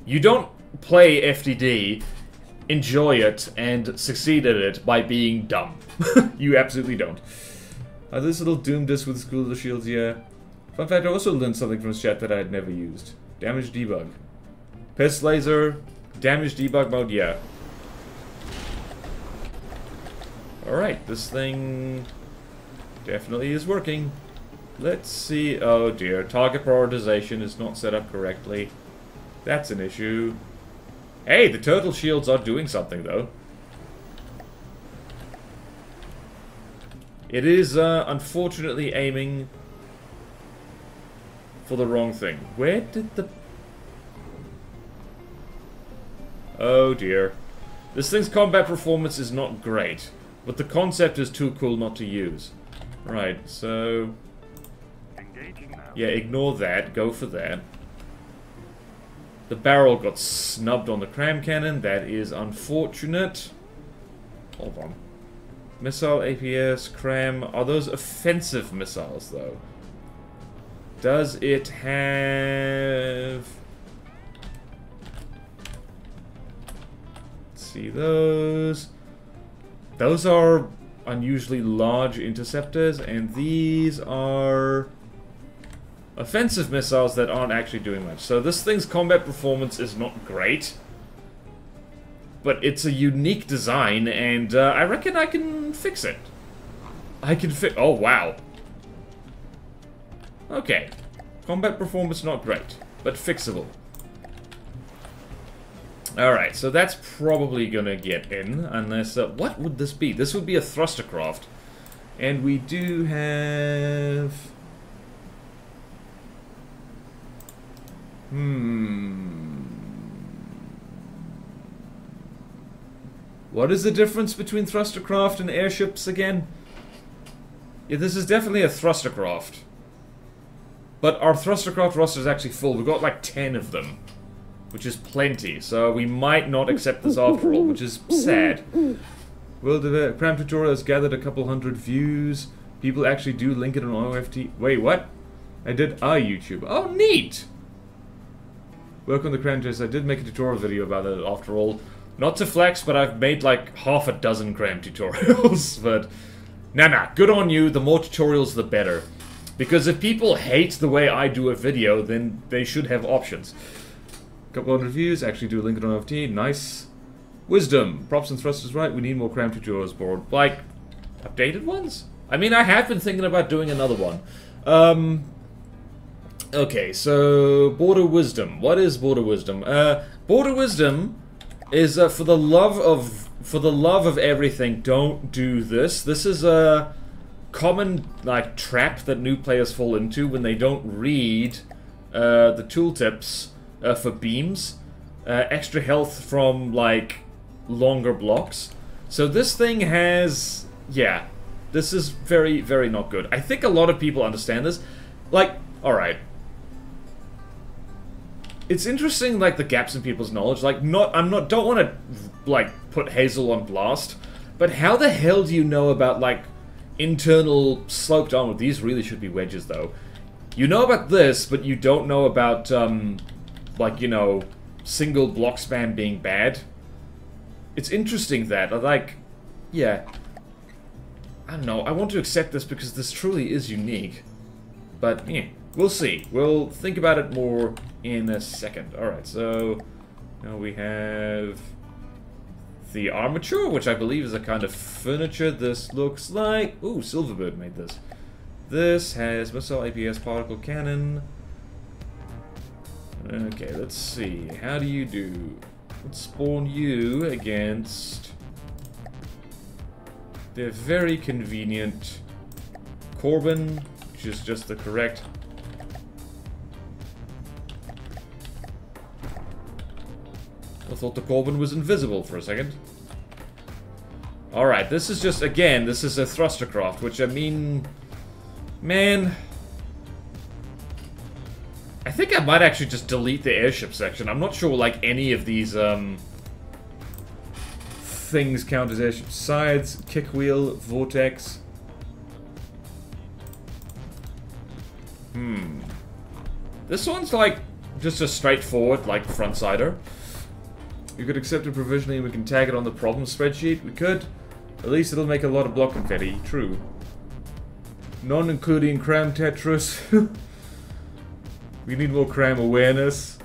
You don't play FTD, enjoy it, and succeed at it by being dumb. You absolutely don't. This little Doom disc with School of the Shields, yeah. Fun fact, I also learned something from his chat that I had never used. Damage debug. Piss laser, damage debug mode, yeah. Alright, this thing definitely is working. Let's see. Oh dear, target prioritization is not set up correctly. That's an issue. Hey, the turtle shields are doing something though. It is unfortunately aiming for the wrong thing. Where did the... Oh dear. This thing's combat performance is not great, but the concept is too cool not to use. Right, so... Yeah, ignore that. Go for that. The barrel got snubbed on the cram cannon. That is unfortunate. Hold on. Missile, APS, cram. Are those offensive missiles, though? Does it have... Let's see those. Those are unusually large interceptors, and these are... offensive missiles that aren't actually doing much. So this thing's combat performance is not great. But it's a unique design, and I reckon I can fix it. I can fix... Oh, wow. Okay. Combat performance not great, but fixable. Alright, so that's probably gonna get in, unless... what would this be? This would be a thrustercraft. And we do have... What is the difference between thrustercraft and airships again? Yeah, this is definitely a thrustercraft. But our thrustercraft roster is actually full. We've got like 10 of them. which is plenty. So we might not accept this after all, which is sad. Well, the cram tutorial has gathered a couple hundred views. People actually do link it on OFT. Wait, what? I did YouTube. Oh, neat! Work on the cram test. I did make a tutorial video about it after all. Not to flex, but I've made like half a dozen cram tutorials. But, nah, good on you. The more tutorials, the better. Because if people hate the way I do a video, then they should have options. Couple hundred views. Actually do link it on OFT. Nice. Wisdom. Props and thrusters right. We need more cram tutorials board. Like, updated ones? I mean, I have been thinking about doing another one. Okay, so Border Wisdom. What is Border Wisdom? Border Wisdom is for the love of everything, don't do this. This is a common like trap that new players fall into when they don't read the tooltips for beams. Extra health from like longer blocks. So this thing has, yeah, this is very, very not good. I think a lot of people understand this. Like, alright. It's interesting, like, the gaps in people's knowledge. Like, don't want to, like, put Hazel on blast. But how the hell do you know about, like, internal sloped armor? These really should be wedges, though. You know about this, but you don't know about, like, you know, single block spam being bad. It's interesting that, like, yeah. I don't know, I want to accept this because this truly is unique. But, yeah, we'll see. We'll think about it more in a second. Alright, so now we have the armature, which I believe is a kind of furniture. This looks like... Ooh, Silverbird made this. This has missile APS particle cannon. Okay, let's see. How do you do? Let's spawn you against... They're very convenient Corbin, which is just the correct... I thought the Corbin was invisible for a second. Alright, this is just, again, this is a thrustercraft, which I mean... Man... I think I might actually just delete the airship section. I'm not sure, like, any of these, things count as airship. Sides, kick wheel, vortex. This one's, like, just a straightforward, like, front-sider. You could accept it provisionally and we can tag it on the problem spreadsheet. We could. At least it'll make a lot of block confetti. True. Non-including cram Tetris. We need more cram awareness.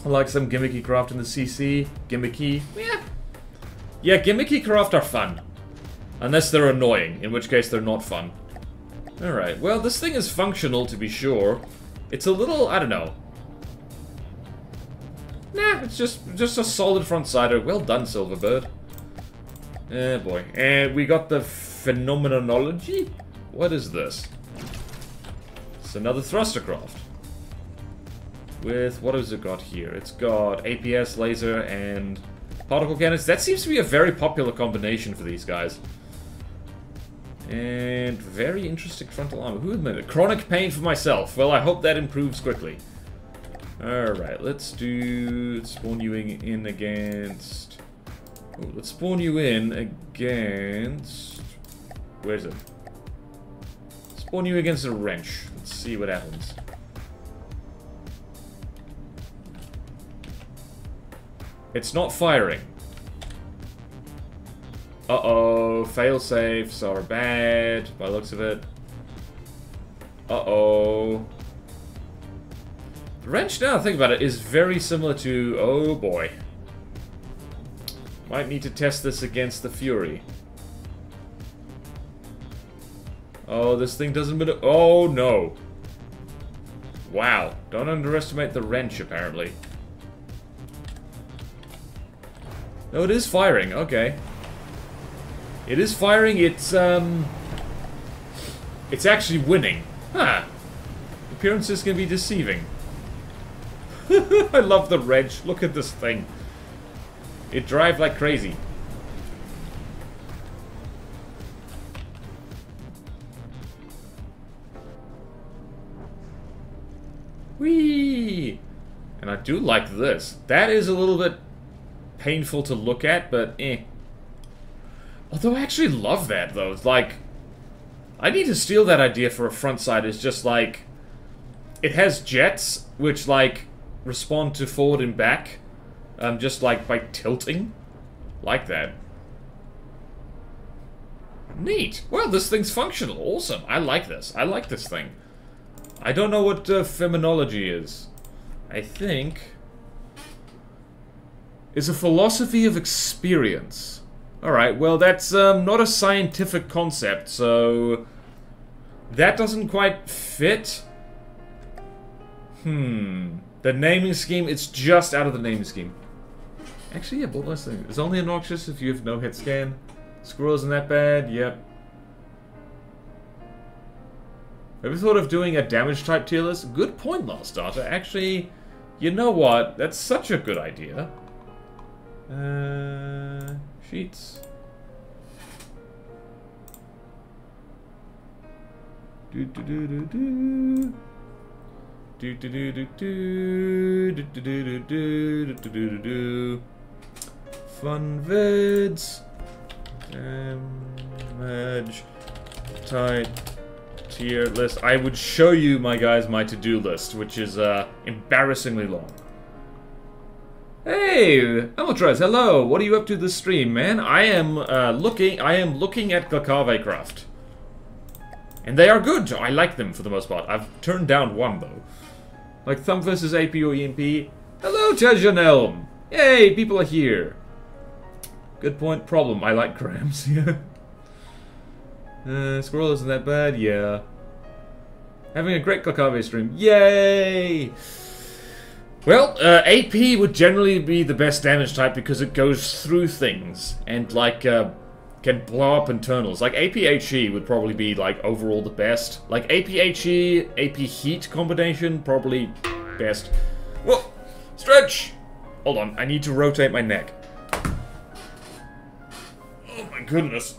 I like some gimmicky craft in the CC. Gimmicky. Yeah. Yeah, gimmicky craft are fun. Unless they're annoying, in which case they're not fun. Alright, well, this thing is functional, to be sure. It's a little, I don't know. Nah, it's just a solid front-sider. Well done, Silverbird. Eh, boy. And we got the Phenomenology? What is this? It's another thrustercraft. With, what has it got here? It's got APS, laser, and particle cannons. That seems to be a very popular combination for these guys. And very interesting frontal armor. Who admitted it? Chronic pain for myself. Well, I hope that improves quickly. Alright, let's spawn you in against... Oh, let's spawn you in against... Where is it? Spawn you against a wrench. Let's see what happens. It's not firing. Uh-oh, fail-safes are bad, by the looks of it. Uh-oh. The wrench, now think about it, is very similar to... Oh boy. Might need to test this against the Fury. Oh, this thing doesn't... Oh, no. Wow. Don't underestimate the wrench, apparently. No, it is firing. Okay. It is firing. It's actually winning. Huh. Appearances can be deceiving. I love the wrench. Look at this thing. It drives like crazy. Whee! And I do like this. That is a little bit painful to look at, but eh. Although I actually love that, though. It's like, I need to steal that idea for a front side. It's just like, it has jets, which like, respond to forward and back. Just like by tilting. Like that. Neat. Well, this thing's functional. Awesome. I like this. I like this thing. I don't know what feminology is. I think it's a philosophy of experience. Alright, well that's not a scientific concept, so that doesn't quite fit. The naming scheme, it's just out of the naming scheme. Actually, yeah, but last thing. It's only obnoxious if you have no hit scan. Squirrel isn't that bad, yep. Have you thought of doing a damage type tier list? Good point, Last Starter. Actually, you know what? That's such a good idea. Sheets. Do do do do do. Do do do do do. Do do do do do do do. Fun vids. Damage type tier list. I would show you, my guys, my to-do list, which is embarrassingly long. Hey, Amaltraz, hello. What are you up to this stream, man? I am looking at Glakave craft. And they are good. I like them for the most part. I've turned down one though. Like Thumb versus AP or EMP. Hello, Tejanelm. Yay, people are here. Good point. Problem. I like grams. Yeah. Squirrel isn't that bad. Yeah. Having a great Glakave stream. Yay! Well, AP would generally be the best damage type because it goes through things and like can blow up internals. Like APHE would probably be like overall the best. Like APHE, AP Heat combination probably best. Whoa! Stretch! Hold on, I need to rotate my neck. Oh my goodness.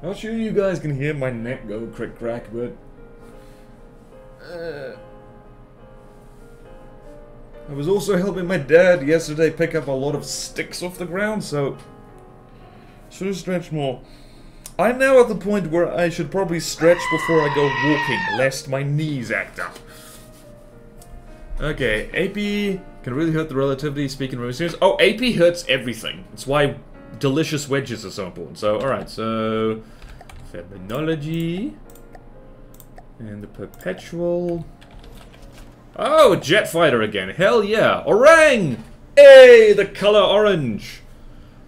Not sure you guys can hear my neck go crick crack, but I was also helping my dad yesterday pick up a lot of sticks off the ground, so should have stretched more. I'm now at the point where I should probably stretch before I go walking, lest my knees act up. Okay, AP can really hurt the relativity, speaking really serious. Oh, AP hurts everything. That's why delicious wedges are so important. So, alright, so Feminology and the Perpetual. Oh, a jet fighter again. Hell yeah. Orang! Hey, the color orange.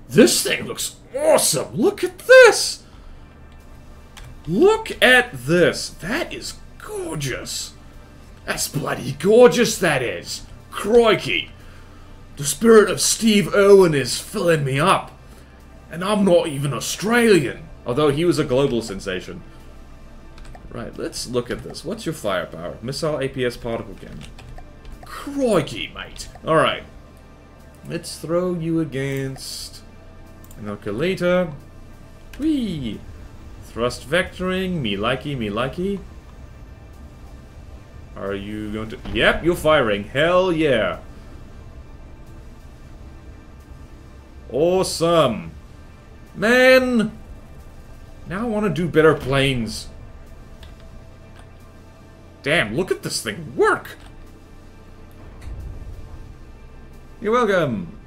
This thing looks awesome. Look at this. Look at this. That is gorgeous. That's bloody gorgeous, that is. Crikey. The spirit of Steve Irwin is filling me up. And I'm not even Australian. Although he was a global sensation. Right, let's look at this. What's your firepower? Missile, APS, particle cannon. Crikey, mate. Alright. Let's throw you against an Inoculator. Whee! Thrust vectoring. Me likey, me likey. Are you going to... Yep, you're firing. Hell yeah. Awesome. Man! Now I want to do better planes. Damn, look at this thing work! You're welcome!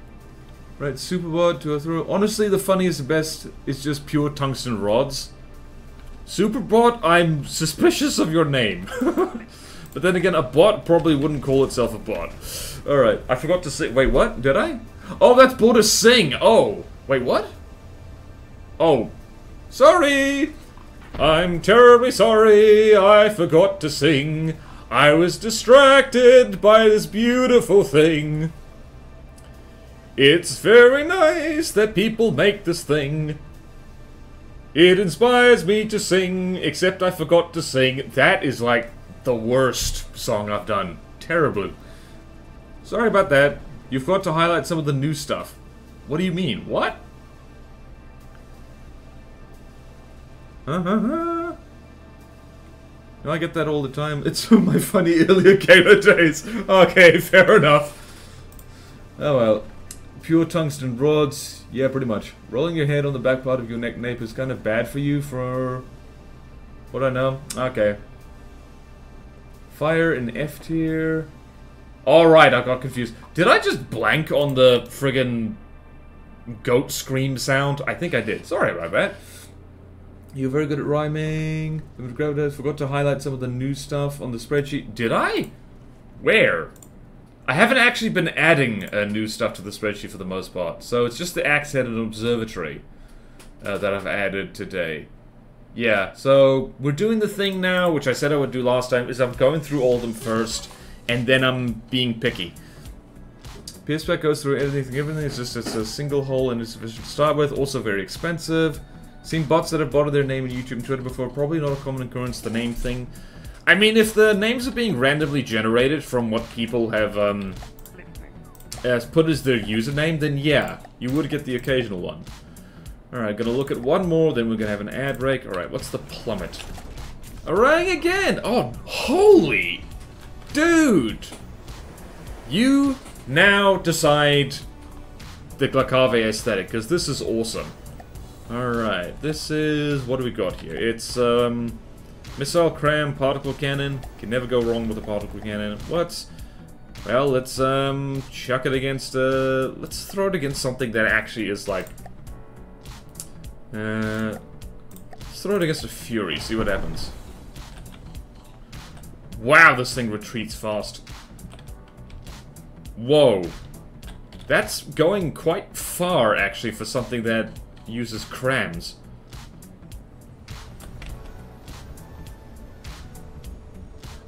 Right, Superbot to throw. Honestly, the funniest best is just pure tungsten rods. Superbot, I'm suspicious of your name. But then again, a bot probably wouldn't call itself a bot. Alright, I forgot to say. Wait, what? Did I? Oh, that's Border Sing! Oh! Wait, what? Oh. Sorry! I'm terribly sorry, I forgot to sing. I was distracted by this beautiful thing. It's very nice that people make this thing. It inspires me to sing, except I forgot to sing. That is like the worst song I've done. Terribly. Sorry about that. You've got to highlight some of the new stuff. What do you mean? What? No, I get that all the time. It's from my funny earlier Gator days. Okay, fair enough. Oh well. Pure tungsten rods. Yeah, pretty much. Rolling your head on the back part of your neck nape is kind of bad for you for... what I know? Okay. Fire in F tier. Alright, I got confused. Did I just blank on the friggin' goat scream sound? I think I did. Sorry about that. You're very good at rhyming. Forgot to highlight some of the new stuff on the spreadsheet. Did I? Where? I haven't actually been adding new stuff to the spreadsheet for the most part. So it's just the Axe Head and Observatory that I've added today. Yeah, so we're doing the thing now, which I said I would do last time, is I'm going through all of them first, and then I'm being picky. PS-Spec goes through everything. It's just it's a single hole and it's sufficient to start with. Also very expensive. Seen bots that have botted their name in YouTube and Twitter before. Probably not a common occurrence, the name thing. I mean, if the names are being randomly generated from what people have put as their username, then yeah, you would get the occasional one. Alright, gonna look at one more, then we're gonna have an ad break. Alright, what's the plummet? Orang again! Oh, holy... dude! You now decide the Glacave aesthetic, because this is awesome. Alright, this is... what do we got here? It's, missile cram, particle cannon. Can never go wrong with a particle cannon. What? Well, let's, chuck it against, let's throw it against something that actually is, like... let's throw it against a Fury, see what happens. Wow, this thing retreats fast. Whoa. That's going quite far, actually, for something that uses crams.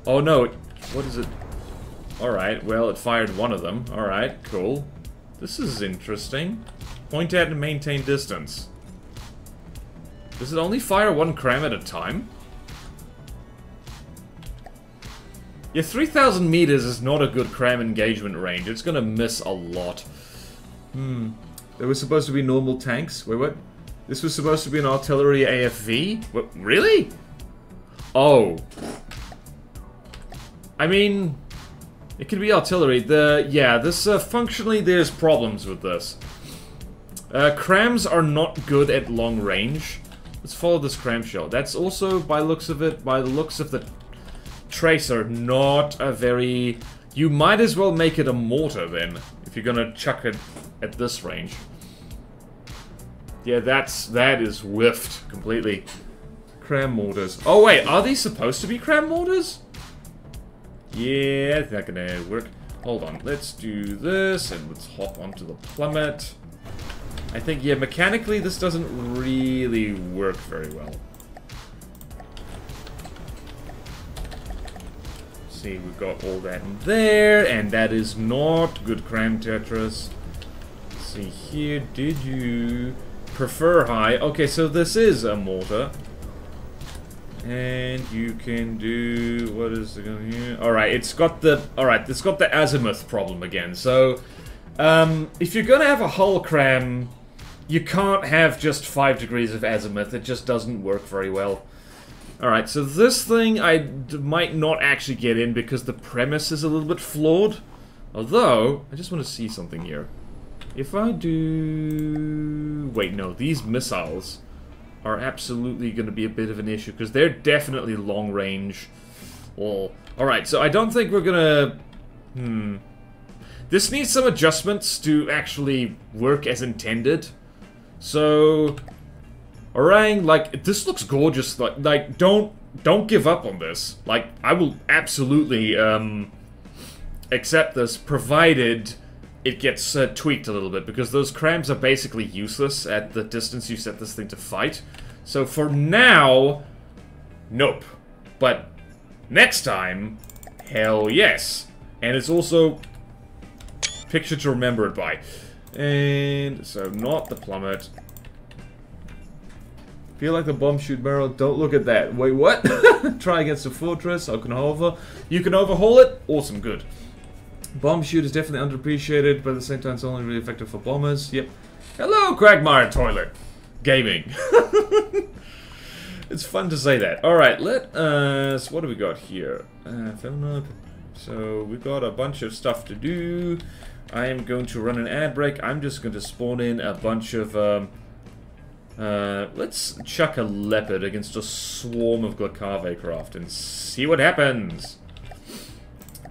Oh no, what is it? Alright, well, it fired one of them. Alright, cool. This is interesting. Point at and maintain distance. Does it only fire one cram at a time? Yeah, 3,000 meters is not a good cram engagement range. It's gonna miss a lot. There was supposed to be normal tanks. Wait, what? This was supposed to be an artillery AFV? What, really? Oh. I mean, it could be artillery. Yeah, this, functionally, there's problems with this. Crams are not good at long range. Let's follow this cram shell. That's also, by looks of it, by the looks of the tracer, not a very... You might as well make it a mortar, then, if you're gonna chuck it at this range. Yeah, that is whiffed completely. Cram mortars. Oh wait, are these supposed to be cram mortars? Yeah, it's not gonna work. Hold on, let's do this, and let's hop onto the plummet. I think, yeah, mechanically this doesn't really work very well. See, we've got all that in there, and that is not good cram Tetris. Let's see here, did you prefer high? Okay, so this is a mortar. And you can do, what is it going here? Alright, it's got the azimuth problem again. So, if you're gonna have a hull cram, you can't have just 5 degrees of azimuth. It just doesn't work very well. Alright, so this thing I might not actually get in because the premise is a little bit flawed. Although, I just want to see something here. If I do... Wait, no, these missiles are absolutely going to be a bit of an issue because they're definitely long range. Well, alright, so I don't think we're going to... This needs some adjustments to actually work as intended. So... Orang, like, this looks gorgeous. Like, don't give up on this. Like, I will absolutely accept this, provided it gets tweaked a little bit, because those crams are basically useless at the distance you set this thing to fight. So for now, nope. But next time, hell yes. And it's also picture to remember it by. And so not the plummet. Feel like the bomb shoot barrel. Don't look at that. Wait, what? Try against a fortress. I can hover. You can overhaul it. Awesome, good. Bomb shoot is definitely underappreciated, but at the same time, it's only really effective for bombers. Yep. Hello, Quagmire Toilet. Gaming. It's fun to say that. Alright, let us... What do we got here? Phone up. So, we've got a bunch of stuff to do. I am going to run an ad break. I'm just going to spawn in a bunch of... let's chuck a leopard against a swarm of Glacave craft and see what happens.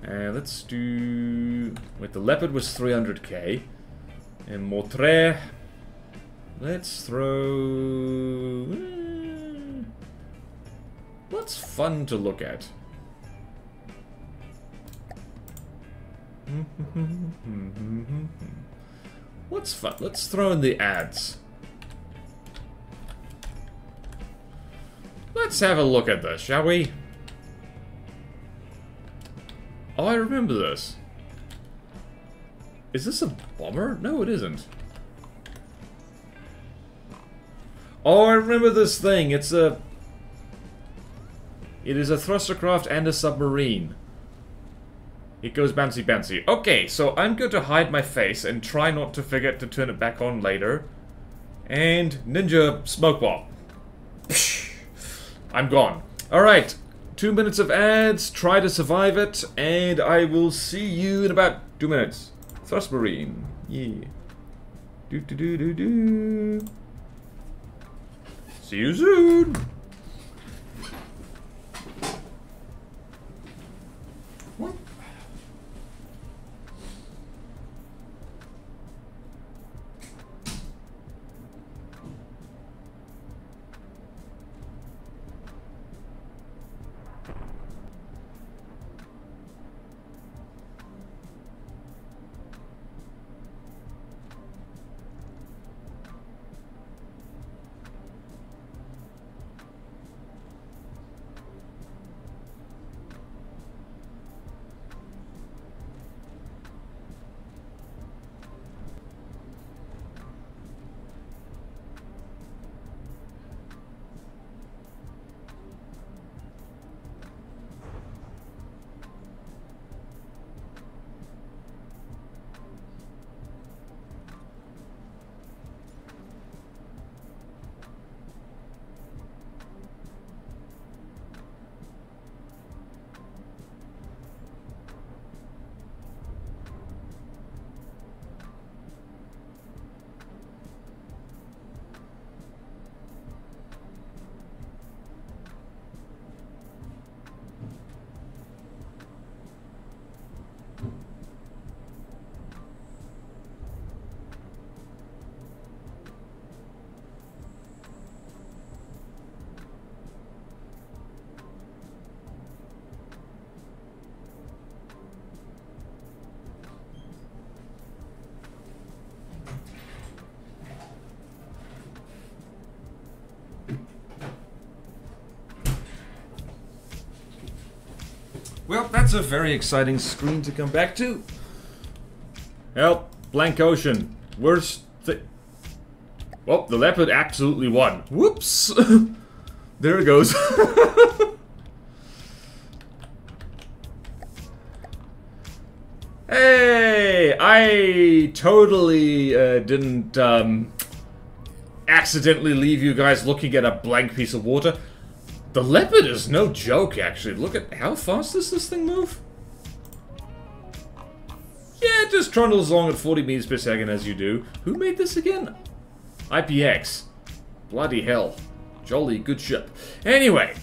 Let's do... Wait, the leopard was 300k. And Motre... Let's throw... What's fun to look at? What's fun? Let's throw in the ads. Let's have a look at this, shall we? Oh, I remember this. Is this a bomber? No, it isn't. Oh, I remember this thing. It's a... It is a thrustercraft and a submarine. It goes bouncy bouncy. Okay, so I'm going to hide my face and try not to forget to turn it back on later. And ninja smoke bomb. Psh, I'm gone. Alright, 2 minutes of ads, try to survive it, and I will see you in about 2 minutes. Thrust marine. Yeah. Do do do do do. See you soon. What? Well, that's a very exciting screen to come back to. Help. Blank ocean. Worst thing. Well, the leopard absolutely won. Whoops. There it goes. Hey, I totally didn't accidentally leave you guys looking at a blank piece of water. The leopard is no joke, actually. Look at how fast does this thing move? Yeah, it just trundles along at 40 meters per second as you do. Who made this again? IPX. Bloody hell. Jolly good ship. Anyway,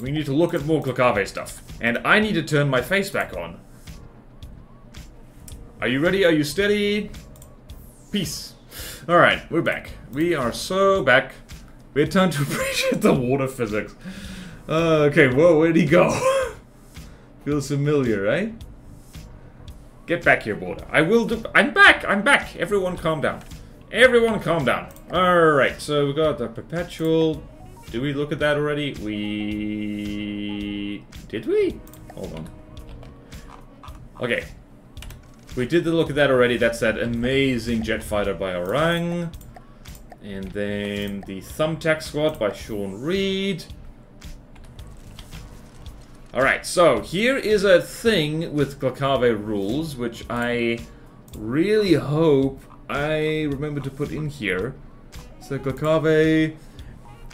we need to look at more Glacave stuff. And I need to turn my face back on. Are you ready? Are you steady? Peace. Alright, we're back. We are so back. We had time to appreciate the water physics. Okay, whoa, where'd he go? Feels familiar, right? Get back here, Border. I will do- I'm back! I'm back! Everyone calm down. Everyone calm down. Alright, so we got the perpetual. Did we look at that already? Did we? Hold on. Okay. We did look at that already. That's that amazing jet fighter by Orang. And then the Thumbtack Squad by Sean Reed. Alright, so here is a thing with Glacave rules, which I really hope I remember to put in here. So Glacave...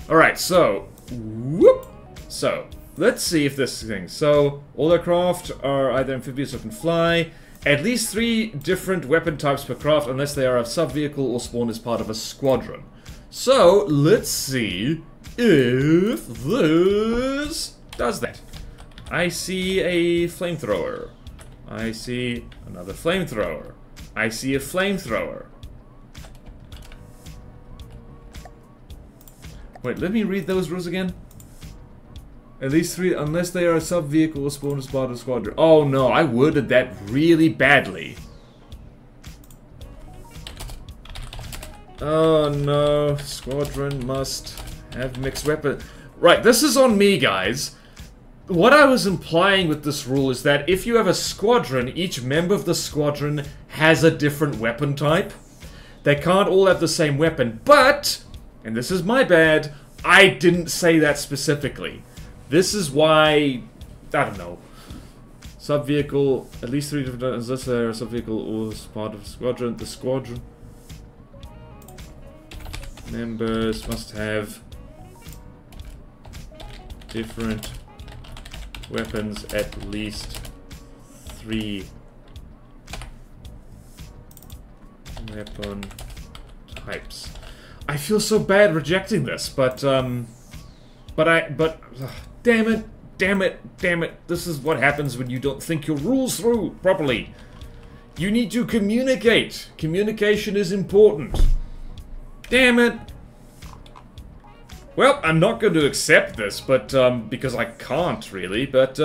Alright, so Whoop! So, let's see if this thing... So, all their craft are either amphibious or can fly. At least 3 different weapon types per craft, unless they are a sub-vehicle or spawn as part of a squadron. So, let's see if this does that. I see a flamethrower. I see another flamethrower. I see a flamethrower. Wait, let me read those rules again. At least 3, unless they are a sub-vehicle or spawn as part of a squadron. Oh no, I worded that really badly. Oh no, squadron must have mixed weapon. Right, this is on me, guys. What I was implying with this rule is that if you have a squadron, each member of the squadron has a different weapon type. They can't all have the same weapon, but, and this is my bad, I didn't say that specifically. This is why, I don't know, sub-vehicle, at least 3 different, unless they're a sub-vehicle or part of the squadron members must have different weapons, at least 3 weapon types. I feel so bad rejecting this, but damn it, this is what happens when you don't think your rules through properly. You need to communicate. Communication is important. Damn it. Well, I'm not going to accept this, but, because I can't, really, but,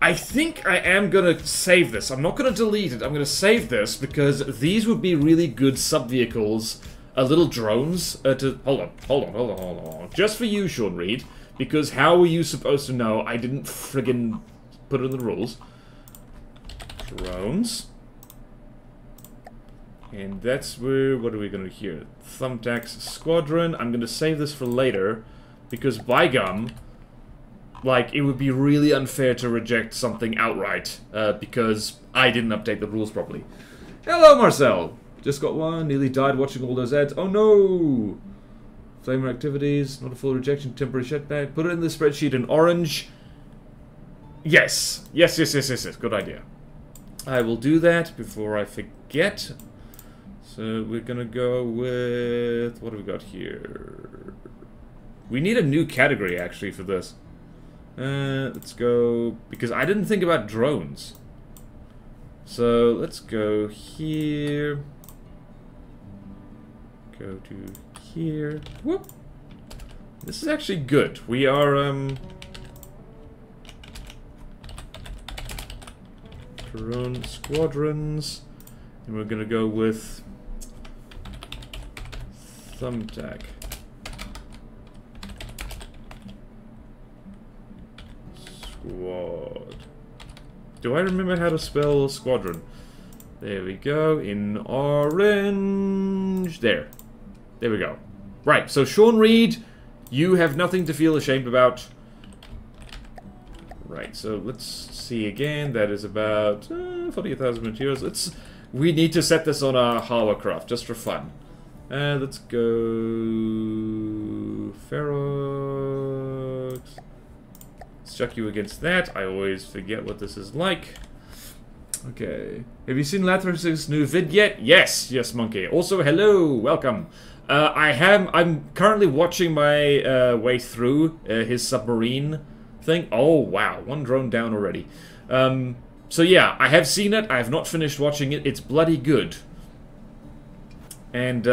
I think I am going to save this. I'm not going to delete it. I'm going to save this, because these would be really good sub-vehicles, little drones, Hold on. Just for you, Sean Reed, because how were you supposed to know I didn't friggin' put it in the rules? Drones. And that's where, what are we going to hear? Thumbtacks Squadron. I'm going to save this for later, because by gum, like, it would be really unfair to reject something outright, because I didn't update the rules properly. Hello, Marcel! Just got one, nearly died watching all those ads. Oh no! Flamer activities, not a full rejection, temporary shutback. Put it in the spreadsheet in orange. Yes, good idea. I will do that before I forget. So we're gonna go with... what have we got here? We need a new category, actually, for this. Let's go... because I didn't think about drones. So let's go here. Go to here. Whoop! This is actually good. We are, drone squadrons. And we're gonna go with... thumbtack. Squad. Do I remember how to spell squadron? There we go. In orange. There. There we go. Right, so Sean Reed, you have nothing to feel ashamed about. Right, so let's see again. That is about 48,000 materials. We need to set this on a hovercraft, just for fun. Let's go... Ferox. Let's chuck you against that. I always forget what this is like. Okay. Have you seen Lathrix's new vid yet? Yes! Yes, Monkey. Also, hello! Welcome! I'm currently watching my way through his submarine thing. Oh, wow. One drone down already. So yeah, I have seen it. I have not finished watching it. It's bloody good. And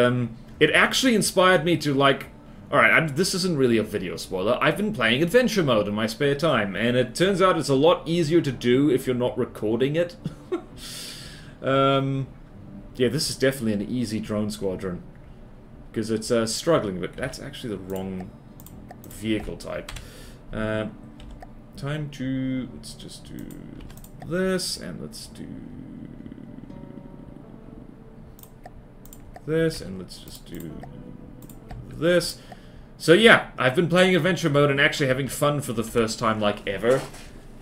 it actually inspired me to, like... Alright, this isn't really a video spoiler. I've been playing adventure mode in my spare time, and it turns out it's a lot easier to do if you're not recording it. Yeah, this is definitely an easy drone squadron. Because it's struggling, but that's actually the wrong vehicle type. Time to... let's just do this, and let's do... this, and let's just do... this. So yeah, I've been playing adventure mode and actually having fun for the first time, like, ever.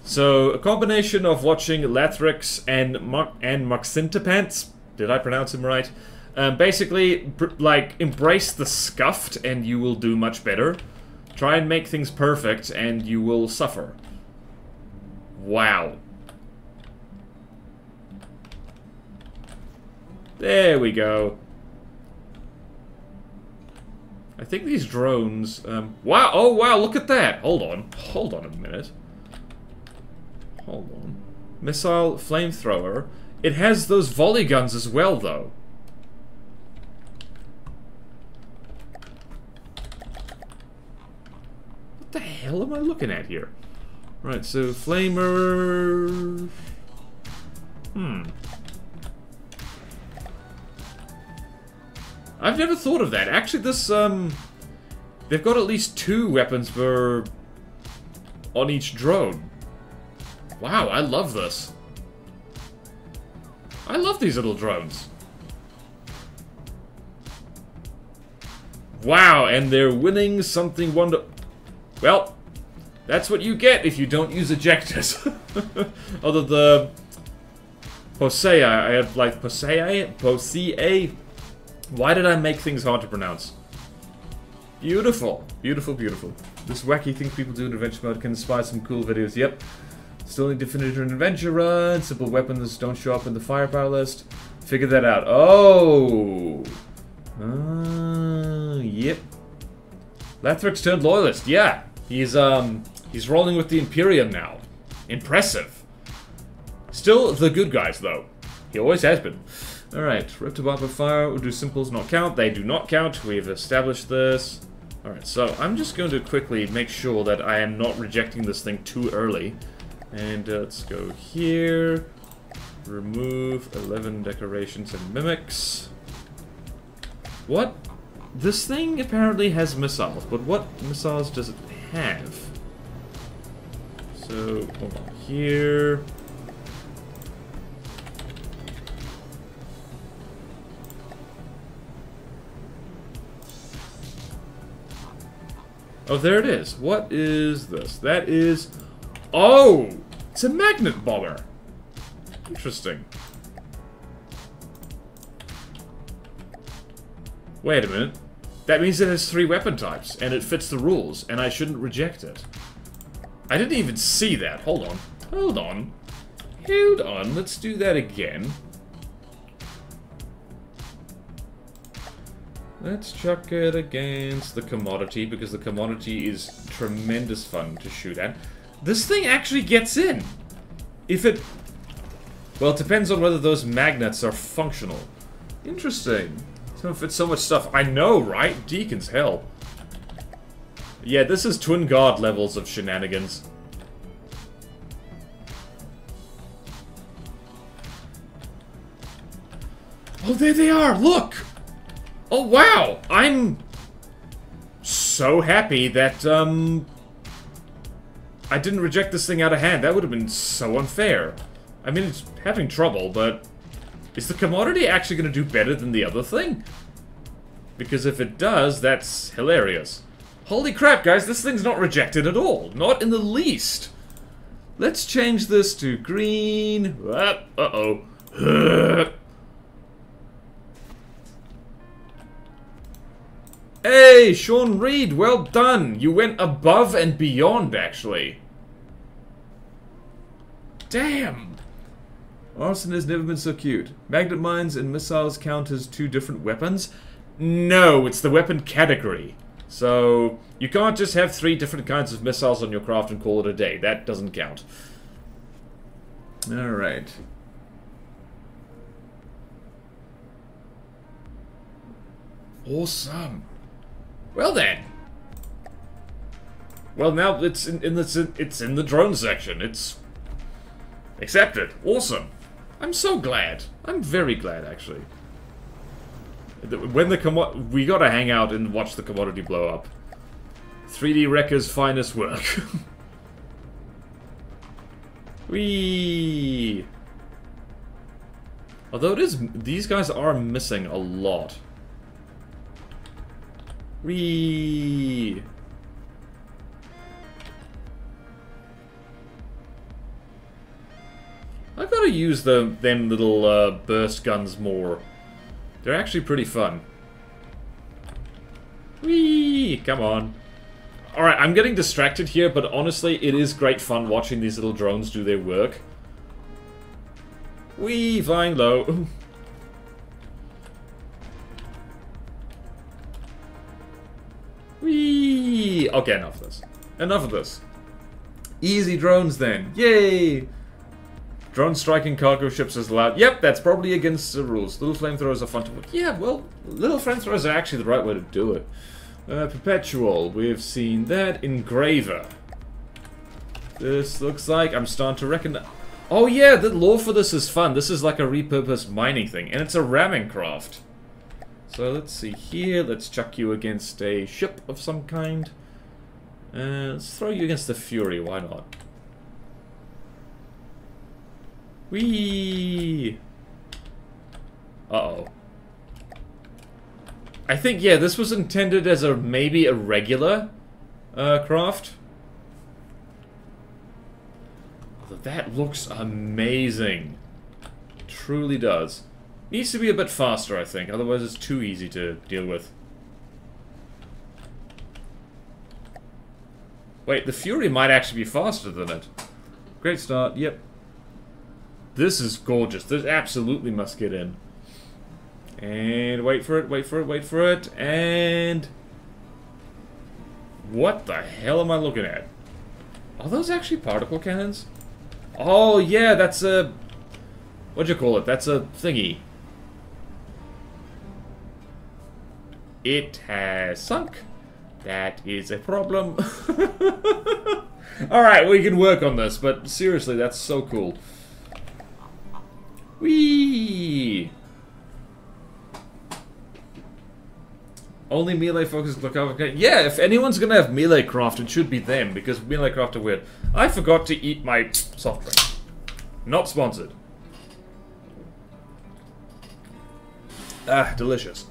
So, a combination of watching Lathrix and Maxintapants, did I pronounce him right? Basically, like, embrace the scuffed and you will do much better. Try and make things perfect and you will suffer. Wow. There we go. I think these drones, wow, oh wow, look at that! Hold on a minute. Hold on. Missile, flamethrower. It has those volley guns as well, though. What the hell am I looking at here? Right, so flamer... I've never thought of that. Actually, this, they've got at least 2 weapons per... on each drone. Wow, I love this. I love these little drones. Wow, and they're winning something Well, that's what you get if you don't use ejectors. Although the... Posea, I had like Posea? Why did I make things hard to pronounce? Beautiful. Beautiful, beautiful. This wacky thing people do in adventure mode can inspire some cool videos. Yep. Still need to finish an adventure run. Simple weapons don't show up in the firepower list. Figure that out. Oh! Yep. Lathrix turned loyalist. Yeah. He's rolling with the Imperium now. Impressive. Still the good guys, though. He always has been. Alright, Rip to Bumper Fire, do simples not count? They do not count, we've established this. Alright, so I'm just going to quickly make sure that I am not rejecting this thing too early. And let's go here, remove 11 decorations and mimics. What? This thing apparently has missiles, but what missiles does it have? So, hold on here. Oh, there it is. What is this? That is... Oh! It's a magnet bomber. Interesting. Wait a minute. That means it has 3 weapon types, and it fits the rules, and I shouldn't reject it. I didn't even see that. Hold on. Hold on. Hold on. Let's do that again. Let's chuck it against the commodity, because the commodity is tremendous fun to shoot at. This thing actually gets in. If it... Well, it depends on whether those magnets are functional. Interesting. So if it's so much stuff... I know, right? Deacon's hell. Yeah, this is Twin God levels of shenanigans. Oh, there they are! Look! Oh, wow! I'm so happy that, I didn't reject this thing out of hand. That would have been so unfair. I mean, it's having trouble, but... Is the commodity actually going to do better than the other thing? Because if it does, that's hilarious. Holy crap, guys, this thing's not rejected at all. Not in the least. Let's change this to green. Uh-oh. Hey, Sean Reed, well done. You went above and beyond, actually. Damn. Arson has never been so cute. Magnet mines and missiles count as 2 different weapons? No, it's the weapon category. So, you can't just have 3 different kinds of missiles on your craft and call it a day. That doesn't count. Alright. Awesome. Well then. Well, now it's in the drone section. It's accepted. Awesome. I'm so glad. I'm very glad, actually. When we gotta hang out and watch the commodity blow up. 3D Wrecker's finest work. Whee! Although these guys are missing a lot. Whee! I gotta use them little burst guns more. They're actually pretty fun. Whee! Come on. Alright, I'm getting distracted here, but honestly, it is great fun watching these little drones do their work. Whee! Flying low. Whee! Okay, enough of this. Enough of this. Easy drones then. Yay! Drone striking cargo ships is allowed. Yep, that's probably against the rules. Little flamethrowers are fun to work. Yeah, well, little flamethrowers are actually the right way to do it. Perpetual, we've seen that. Engraver. This looks like I'm starting to reckon. Oh yeah, the lore for this is fun. This is like a repurposed mining thing, and it's a ramming craft. So let's see here. Let's chuck you against a ship of some kind. Let's throw you against the Fury. Why not? Whee! Uh-oh. I think, yeah, this was intended as maybe a regular craft. Although that looks amazing. Truly does. Needs to be a bit faster, I think. Otherwise it's too easy to deal with. Wait, the Fury might actually be faster than it. Great start, yep. This is gorgeous. This absolutely must get in. And wait for it, wait for it, wait for it, and... What the hell am I looking at? Are those actually particle cannons? Oh yeah, that's a... What'd you call it? That's a thingy. It has sunk. That is a problem. Alright, we can work on this, but seriously, that's so cool. Whee! Only melee focused look over. Yeah, if anyone's gonna have melee craft, it should be them, because melee craft are weird. I forgot to eat my soft drink. Not sponsored. Ah, delicious.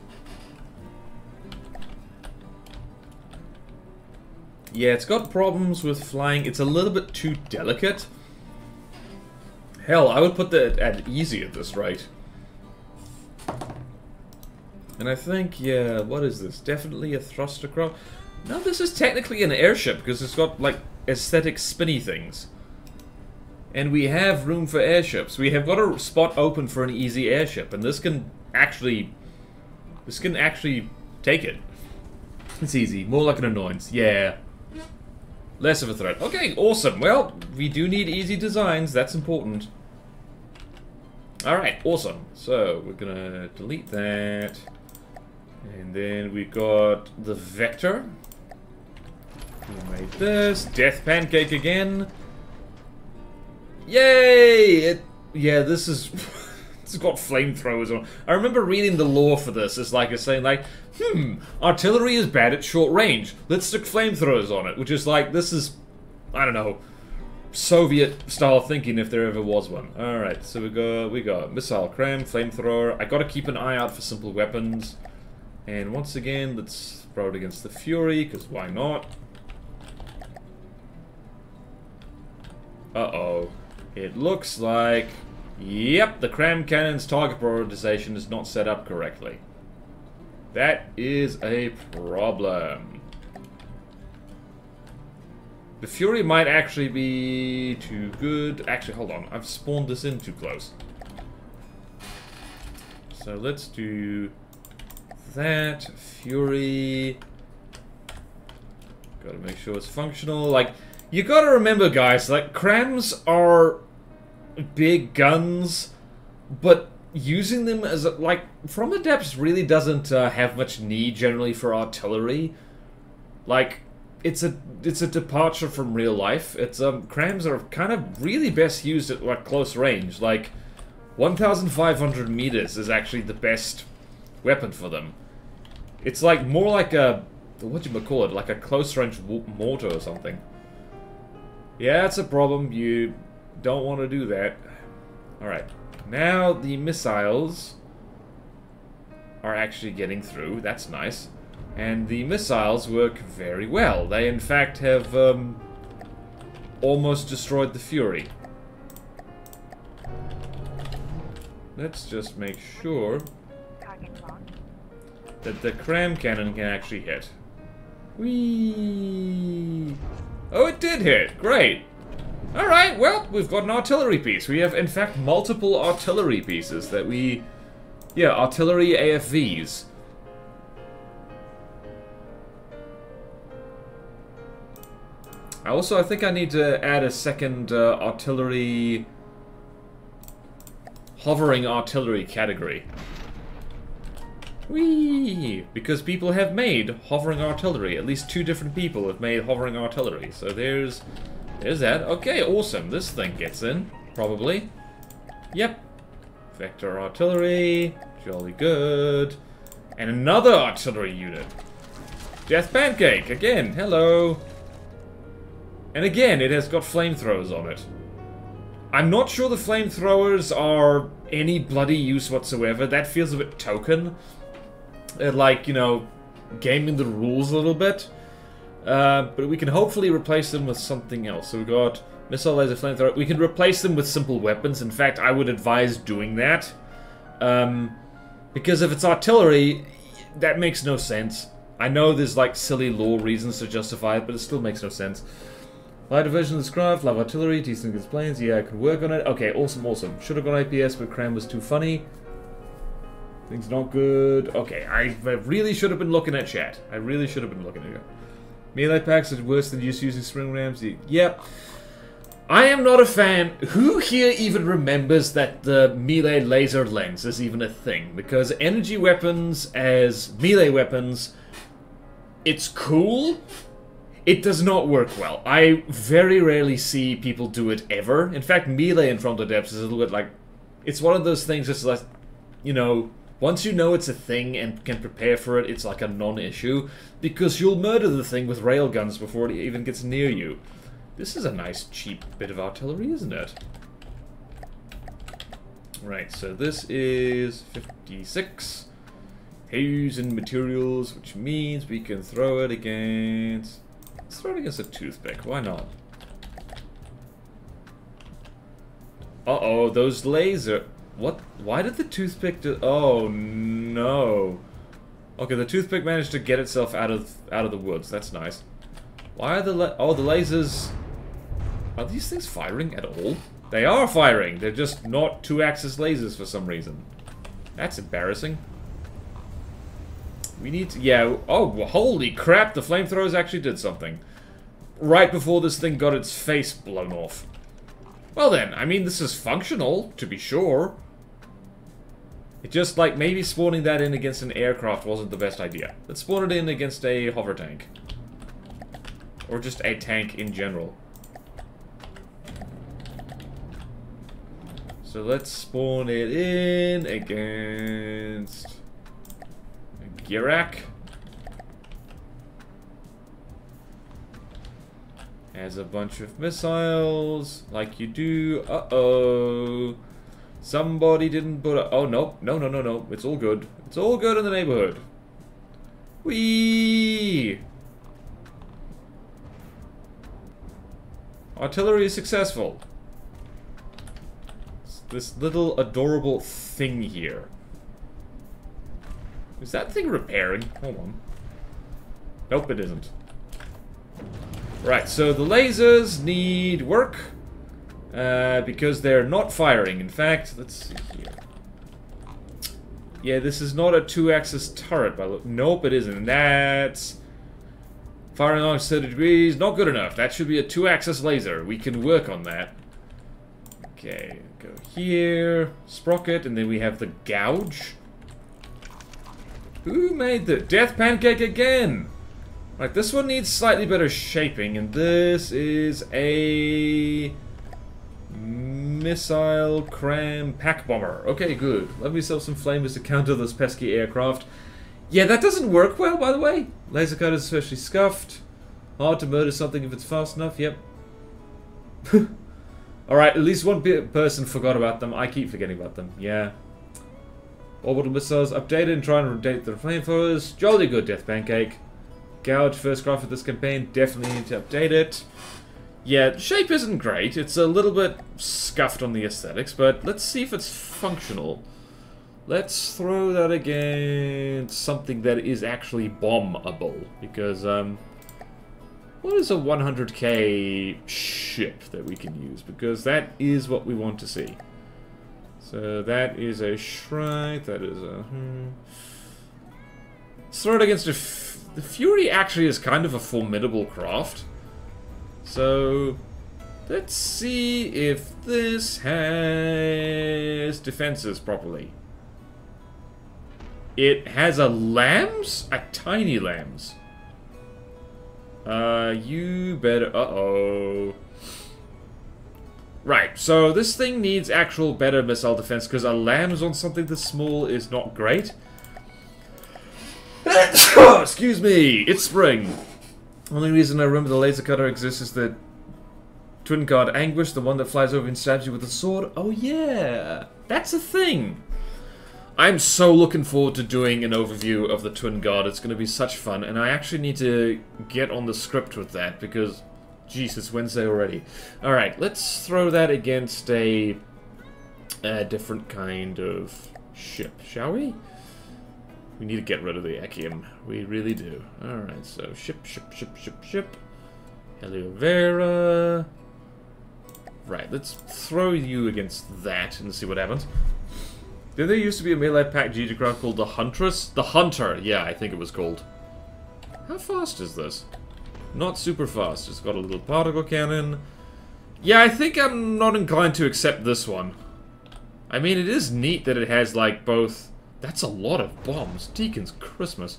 Yeah, it's got problems with flying. It's a little bit too delicate. Hell, I would put that at easy at this rate. And I think, yeah, what is this? Definitely a thruster craft? No, this is technically an airship, because it's got, like, aesthetic spinny things. And we have room for airships. We have got a spot open for an easy airship, and this can actually take it. It's easy. More like an annoyance. Yeah. Less of a threat. Okay, awesome. Well, we do need easy designs. That's important. Alright, awesome. So, we're gonna delete that. And then we got the vector. We made this. Death pancake again. Yay! Yeah, this is... It's got flamethrowers on. I remember reading the lore for this. It's like it's saying like, artillery is bad at short range. Let's stick flamethrowers on it. Which is like, this is, I don't know, Soviet-style thinking if there ever was one. Alright, so we got missile cram, flamethrower. I gotta keep an eye out for simple weapons. And once again, let's throw it against the Fury, because why not? Uh-oh. It looks like... Yep, the cram cannon's target prioritization is not set up correctly. That is a problem. The Fury might actually be too good. Actually, hold on. I've spawned this in too close. So let's do that. Fury. Gotta make sure it's functional. Like, you gotta remember, guys, like, crams are big guns, but using them as, like, from the depths really doesn't have much need generally for artillery. Like, it's a departure from real life. It's crams are kind of really best used at like close range. Like 1,500 meters is actually the best weapon for them. It's like more like a whatchamacallit, like a close range mortar or something. Yeah, it's a problem. You don't want to do that. All right, now the missiles are actually getting through. That's nice. And the missiles work very well. They, in fact, have almost destroyed the Fury. Let's just make sure. that the cram cannon can actually hit. Whee! Oh, it did hit! Great! Alright, well, we've got an artillery piece. We have, in fact, multiple artillery pieces that we... Yeah, artillery AFVs. I think I need to add a second artillery... hovering artillery category. Whee! Because people have made hovering artillery. At least 2 different people have made hovering artillery. So there's that. Okay, awesome. This thing gets in, probably. Yep. Vector artillery. Jolly good. And another artillery unit. Death Pancake, again. Hello. And again, it has got flamethrowers on it. I'm not sure the flamethrowers are any bloody use whatsoever. That feels a bit token. Like, you know, gaming the rules a little bit. But we can hopefully replace them with something else. So we got missile, laser, flamethrower. We can replace them with simple weapons. In fact, I would advise doing that. Because if it's artillery, that makes no sense. I know there's like silly lore reasons to justify it, but it still makes no sense. Light diversion of this craft, live artillery, decent against planes. Yeah, I could work on it. Okay, awesome, awesome. Should have gone IPS, but cram was too funny. Things not good. Okay, I really should have been looking at chat. I really should have been looking at it. Melee packs are worse than just using spring rams. Yep. I am not a fan. Who here even remembers that the melee laser lens is even a thing? Because energy weapons as melee weapons, it's cool. It does not work well. I very rarely see people do it ever. In fact, melee in Front of Depths is a little bit like... It's one of those things that's like, you know... Once you know it's a thing and can prepare for it, it's like a non-issue. Because you'll murder the thing with railguns before it even gets near you. This is a nice, cheap bit of artillery, isn't it? Right, so this is 56. Haugen materials, which means we can throw it against... Let's throw it against a toothpick, why not? Uh-oh, those laser... What? Why did the toothpick do... Oh, no. Okay, the toothpick managed to get itself out of the woods. That's nice. Why are the... Oh, the lasers... Are these things firing at all? They are firing! They're just not 2-axis lasers for some reason. That's embarrassing. We need to... Yeah, oh, holy crap! The flamethrowers actually did something. Right before this thing got its face blown off. Well then, I mean, this is functional, to be sure. It just, like, maybe spawning that in against an aircraft wasn't the best idea. Let's spawn it in against a hover tank. Or just a tank in general. So let's spawn it in against... a Girak. Has a bunch of missiles, like you do. Uh-oh. Somebody didn't put a... Oh, no. No, no, no, no. It's all good. It's all good in the neighborhood. Whee! Artillery is successful. It's this little adorable thing here. Is that thing repairing? Hold on. Nope, it isn't. Right, so the lasers need work. Because they're not firing. In fact, let's see here. Yeah, this is not a 2-axis turret. Nope, it isn't. That's... Firing along 30 degrees. Not good enough. That should be a 2-axis laser. We can work on that. Okay, go here. Sprocket, and then we have the gouge. Who made the Death Pancake again? Right, this one needs slightly better shaping, and this is a... Missile Cram Pack Bomber. Okay, good. Let me sell some flamers to counter this pesky aircraft. Yeah, that doesn't work well, by the way. Laser cutter is especially scuffed. Hard to murder something if it's fast enough, yep. Alright, at least one person forgot about them. I keep forgetting about them, yeah. Orbital missiles updated and trying to rotate the flamethrowers. Jolly good, Death Pancake. Gouge, first craft for this campaign. Definitely need to update it. Yeah, the shape isn't great. It's a little bit scuffed on the aesthetics, but let's see if it's functional. Let's throw that against something that is actually bombable. Because, what is a 100k ship that we can use? Because that is what we want to see. So that is a Shrike, that is a... Let's throw it against the Fury actually is kind of a formidable craft. So... let's see if this has defenses properly. It has a lambs? A tiny lambs. You better... uh-oh. Right, so this thing needs actual better missile defense, because a lambs on something this small is not great. Excuse me, it's spring. Only reason I remember the laser cutter exists is that Twin Guard Anguish, the one that flies over and stabs you with a sword. Oh yeah, that's a thing. I'm so looking forward to doing an overview of the Twin Guard. It's going to be such fun, and I actually need to get on the script with that, because, jeez, it's Wednesday already. Alright, let's throw that against a different kind of ship, shall we? We need to get rid of the Echium. We really do. Alright, so ship. Heliovera. Right, let's throw you against that and see what happens. Did there used to be a melee pack Gigacraft called the Huntress? The Hunter, yeah, I think it was called. How fast is this? Not super fast. It's got a little particle cannon. Yeah, I think I'm not inclined to accept this one. I mean, it is neat that it has, like, both... That's a lot of bombs. Deacon's Christmas.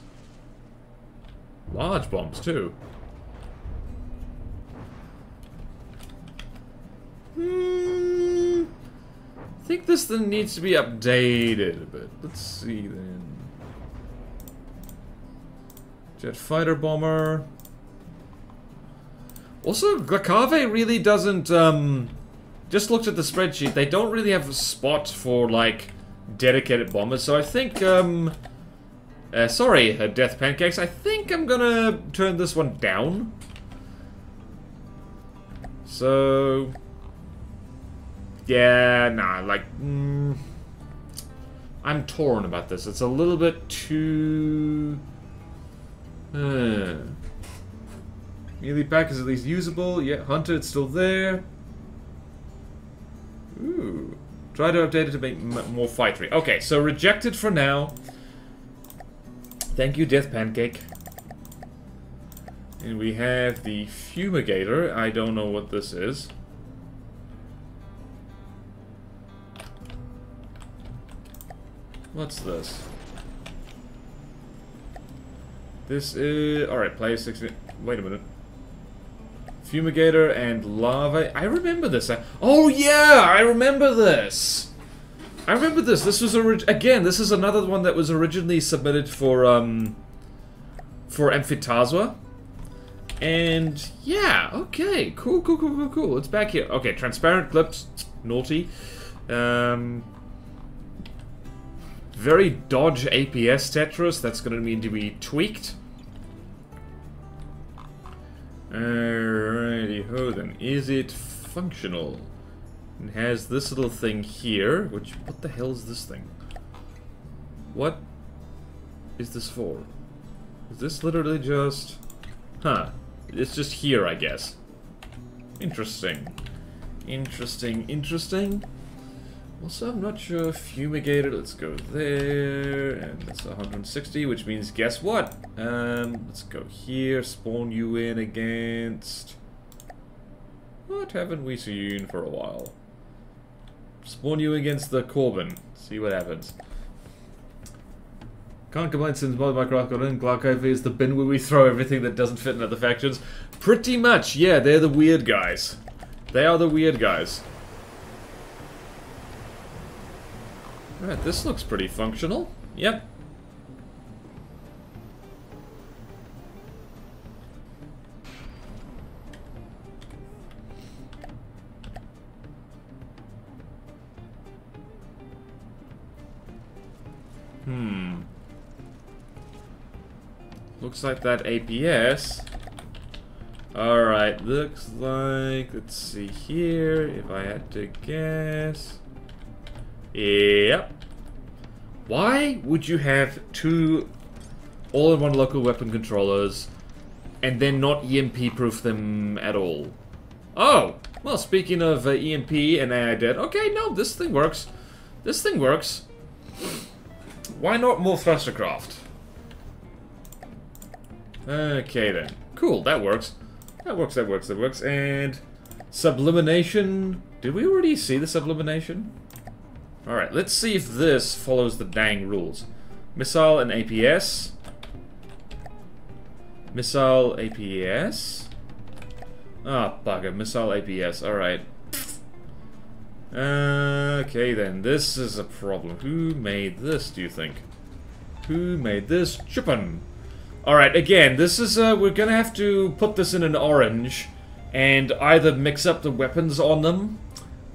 Large bombs, too. I think this thing needs to be updated a bit. Let's see, then. Jet fighter bomber. Also, Glakave really doesn't, just looked at the spreadsheet, they don't really have a spot for, like, dedicated bombers, so I think, sorry, Death Pancakes, I think I'm gonna turn this one down. So... yeah, nah, like, I'm torn about this. It's a little bit too... Melee pack is at least usable. Yeah, Hunter, it's still there. Ooh. Try to update it to make more fightery. Okay, so rejected for now. Thank you, Death Pancake. And we have the Fumigator. I don't know what this is. What's this? This is... alright, play 60... wait a minute. Fumigator and Lava... I remember this. Oh yeah! I remember this! I remember this. This was... again, this is another one that was originally submitted for Amphitazwa. And... yeah, okay. Cool. It's back here. Okay, transparent clips. Naughty. Very dodge APS Tetris. That's going to need to be tweaked. Alrighty ho then. Is it functional? It has this little thing here, which... what the hell is this thing? What is this for? Is this literally just... huh. It's just here, I guess. Interesting. Interesting. Also, I'm not sure. Fumigator, let's go there. And that's 160, which means, guess what? Let's go here, spawn you in against... what haven't we seen for a while? Spawn you against the Corbin. See what happens. Can't complain since Mod Minecraft got in. Glaucove is the bin where we throw everything that doesn't fit in other factions. Pretty much, yeah, they're the weird guys. They are the weird guys. Alright, this looks pretty functional. Yep. Looks like that APS. Alright, looks like... let's see here, if I had to guess... yep. Why would you have 2 all-in-one local weapon controllers and then not EMP-proof them at all? Oh! Well, speaking of EMP and AI dead, okay, no, this thing works. This thing works. Why not more thrustercraft? Okay, then. Cool, that works. That works, that works, that works. And sublimination. Did we already see the sublimination? Alright, let's see if this follows the dang rules. Missile and APS. Missile APS. Ah, bugger. Missile APS. Alright. Okay, then. This is a problem. Who made this, do you think? Who made this? Chippin'. Alright, again, this is, we're gonna have to put this in an orange and either mix up the weapons on them,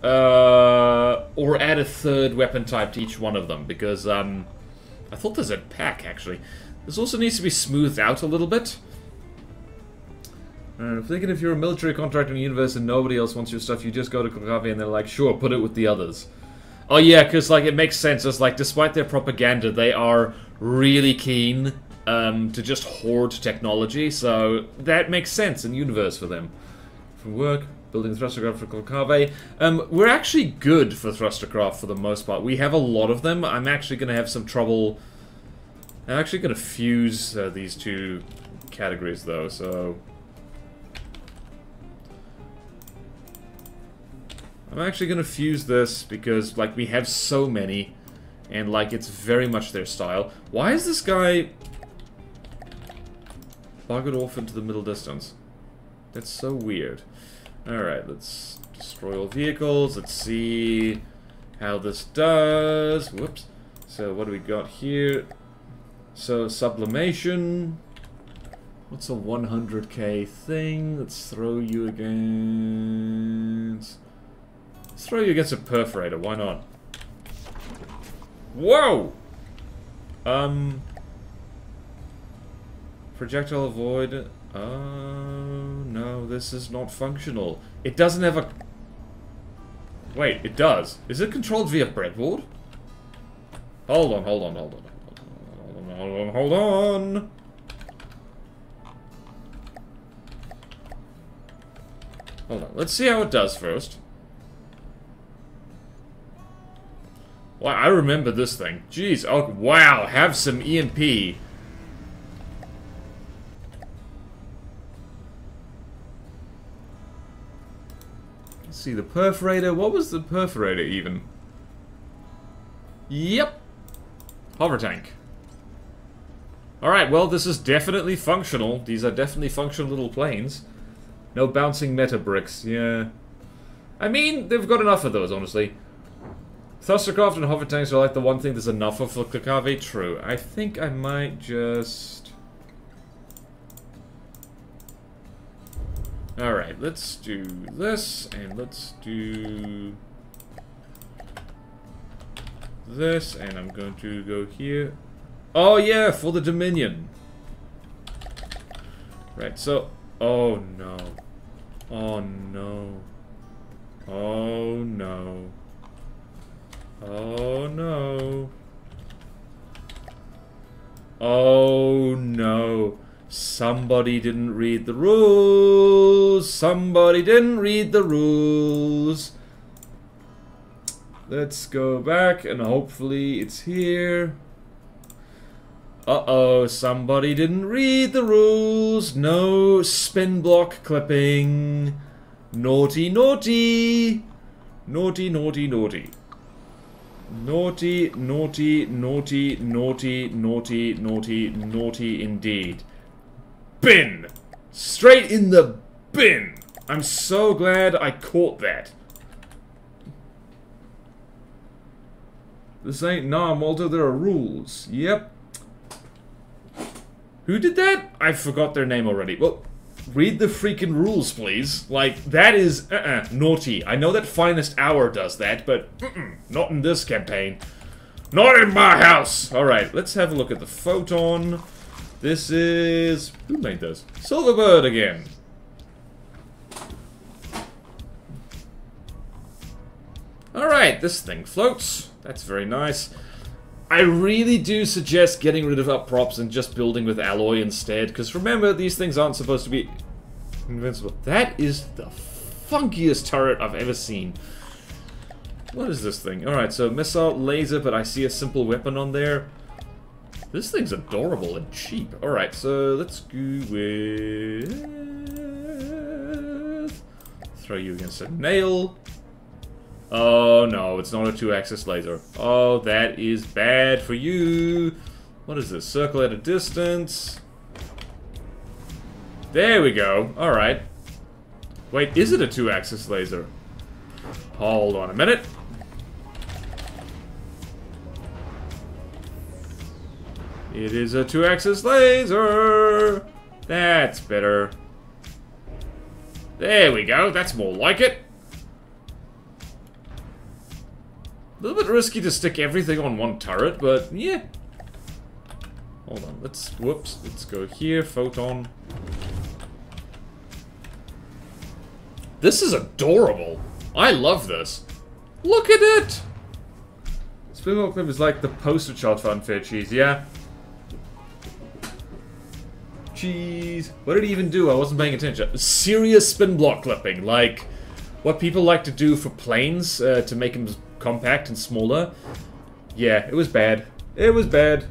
or add a 3rd weapon type to each one of them, because, I thought there's a pack, actually. This also needs to be smoothed out a little bit. I'm thinking if you're a military contractor in the universe and nobody else wants your stuff, you just go to Kokave and they're like, sure, put it with the others. Oh yeah, because, like, it makes sense. It's like, despite their propaganda, they are really keen to just hoard technology, so that makes sense in universe for them. For work, building thrustercraft for Kokave. We're actually good for thrustercraft for the most part. We have a lot of them. I'm actually going to have some trouble. I'm actually going to fuse these 2 categories, though, so... I'm actually going to fuse this because, like, we have so many, and, like, it's very much their style. Why is this guy buggered off into the middle distance? That's so weird. Alright, let's destroy all vehicles. Let's see how this does. Whoops. So, what do we got here? So, sublimation. What's a 100k thing? Let's throw you against... Let's throw you against a perforator, why not? Whoa! Projectile avoid. Oh, no, this is not functional. It doesn't have a... Wait, it does. Is it controlled via breadboard? Hold on, hold on, hold on. Hold on, hold on, hold on. Hold on, let's see how it does first. Wow, I remember this thing. Jeez, oh, wow, have some EMP. Let's see, the perforator. What was the perforator even? Yep. Hover tank. Alright, well, this is definitely functional. These are definitely functional little planes. No bouncing meta bricks, yeah. I mean, they've got enough of those, honestly. Thrustercraft and hover tanks are like the one thing there's enough of for Kokave. True. I think I might just... Alright, let's do this, and let's do... this, and I'm going to go here. Oh yeah, for the Dominion. Right, so... Oh no. Oh no. Oh no. Oh no. Oh no. Somebody didn't read the rules. Somebody didn't read the rules. Let's go back and hopefully it's here. Uh-oh, somebody didn't read the rules. No spin block clipping. Naughty, naughty. Naughty, naughty, naughty. Naughty, naughty, naughty, naughty, naughty, naughty, naughty indeed. Bin! Straight in the bin! I'm so glad I caught that. This ain't nah, Malta, there are rules. Yep. Who did that? I forgot their name already. Well, read the freaking rules, please. Like, that is, naughty. I know that Finest Hour does that, but, not in this campaign. Not in my house! Alright, let's have a look at the Photon. This is... Who made this? Silverbird again. Alright, this thing floats. That's very nice. I really do suggest getting rid of up props and just building with alloy instead, because remember, these things aren't supposed to be invincible. That is the funkiest turret I've ever seen. What is this thing? Alright, so missile, laser, but I see a simple weapon on there. This thing's adorable and cheap. Alright, so let's go with... throw you against a nail. Oh no, it's not a 2-axis laser. Oh, that is bad for you. What is this? Circle at a distance. There we go. Alright. Wait, is it a 2-axis laser? Hold on a minute. It is a 2-axis laser. That's better. There we go. That's more like it. A little bit risky to stick everything on one turret, but yeah. Hold on, whoops, let's go here, photon. This is adorable. I love this. Look at it! Spinball clip is like the poster child for unfair cheese, yeah. Cheese. What did he even do? I wasn't paying attention. Serious spin block clipping, like what people like to do for planes to make them compact and smaller. Yeah, it was bad. It was bad.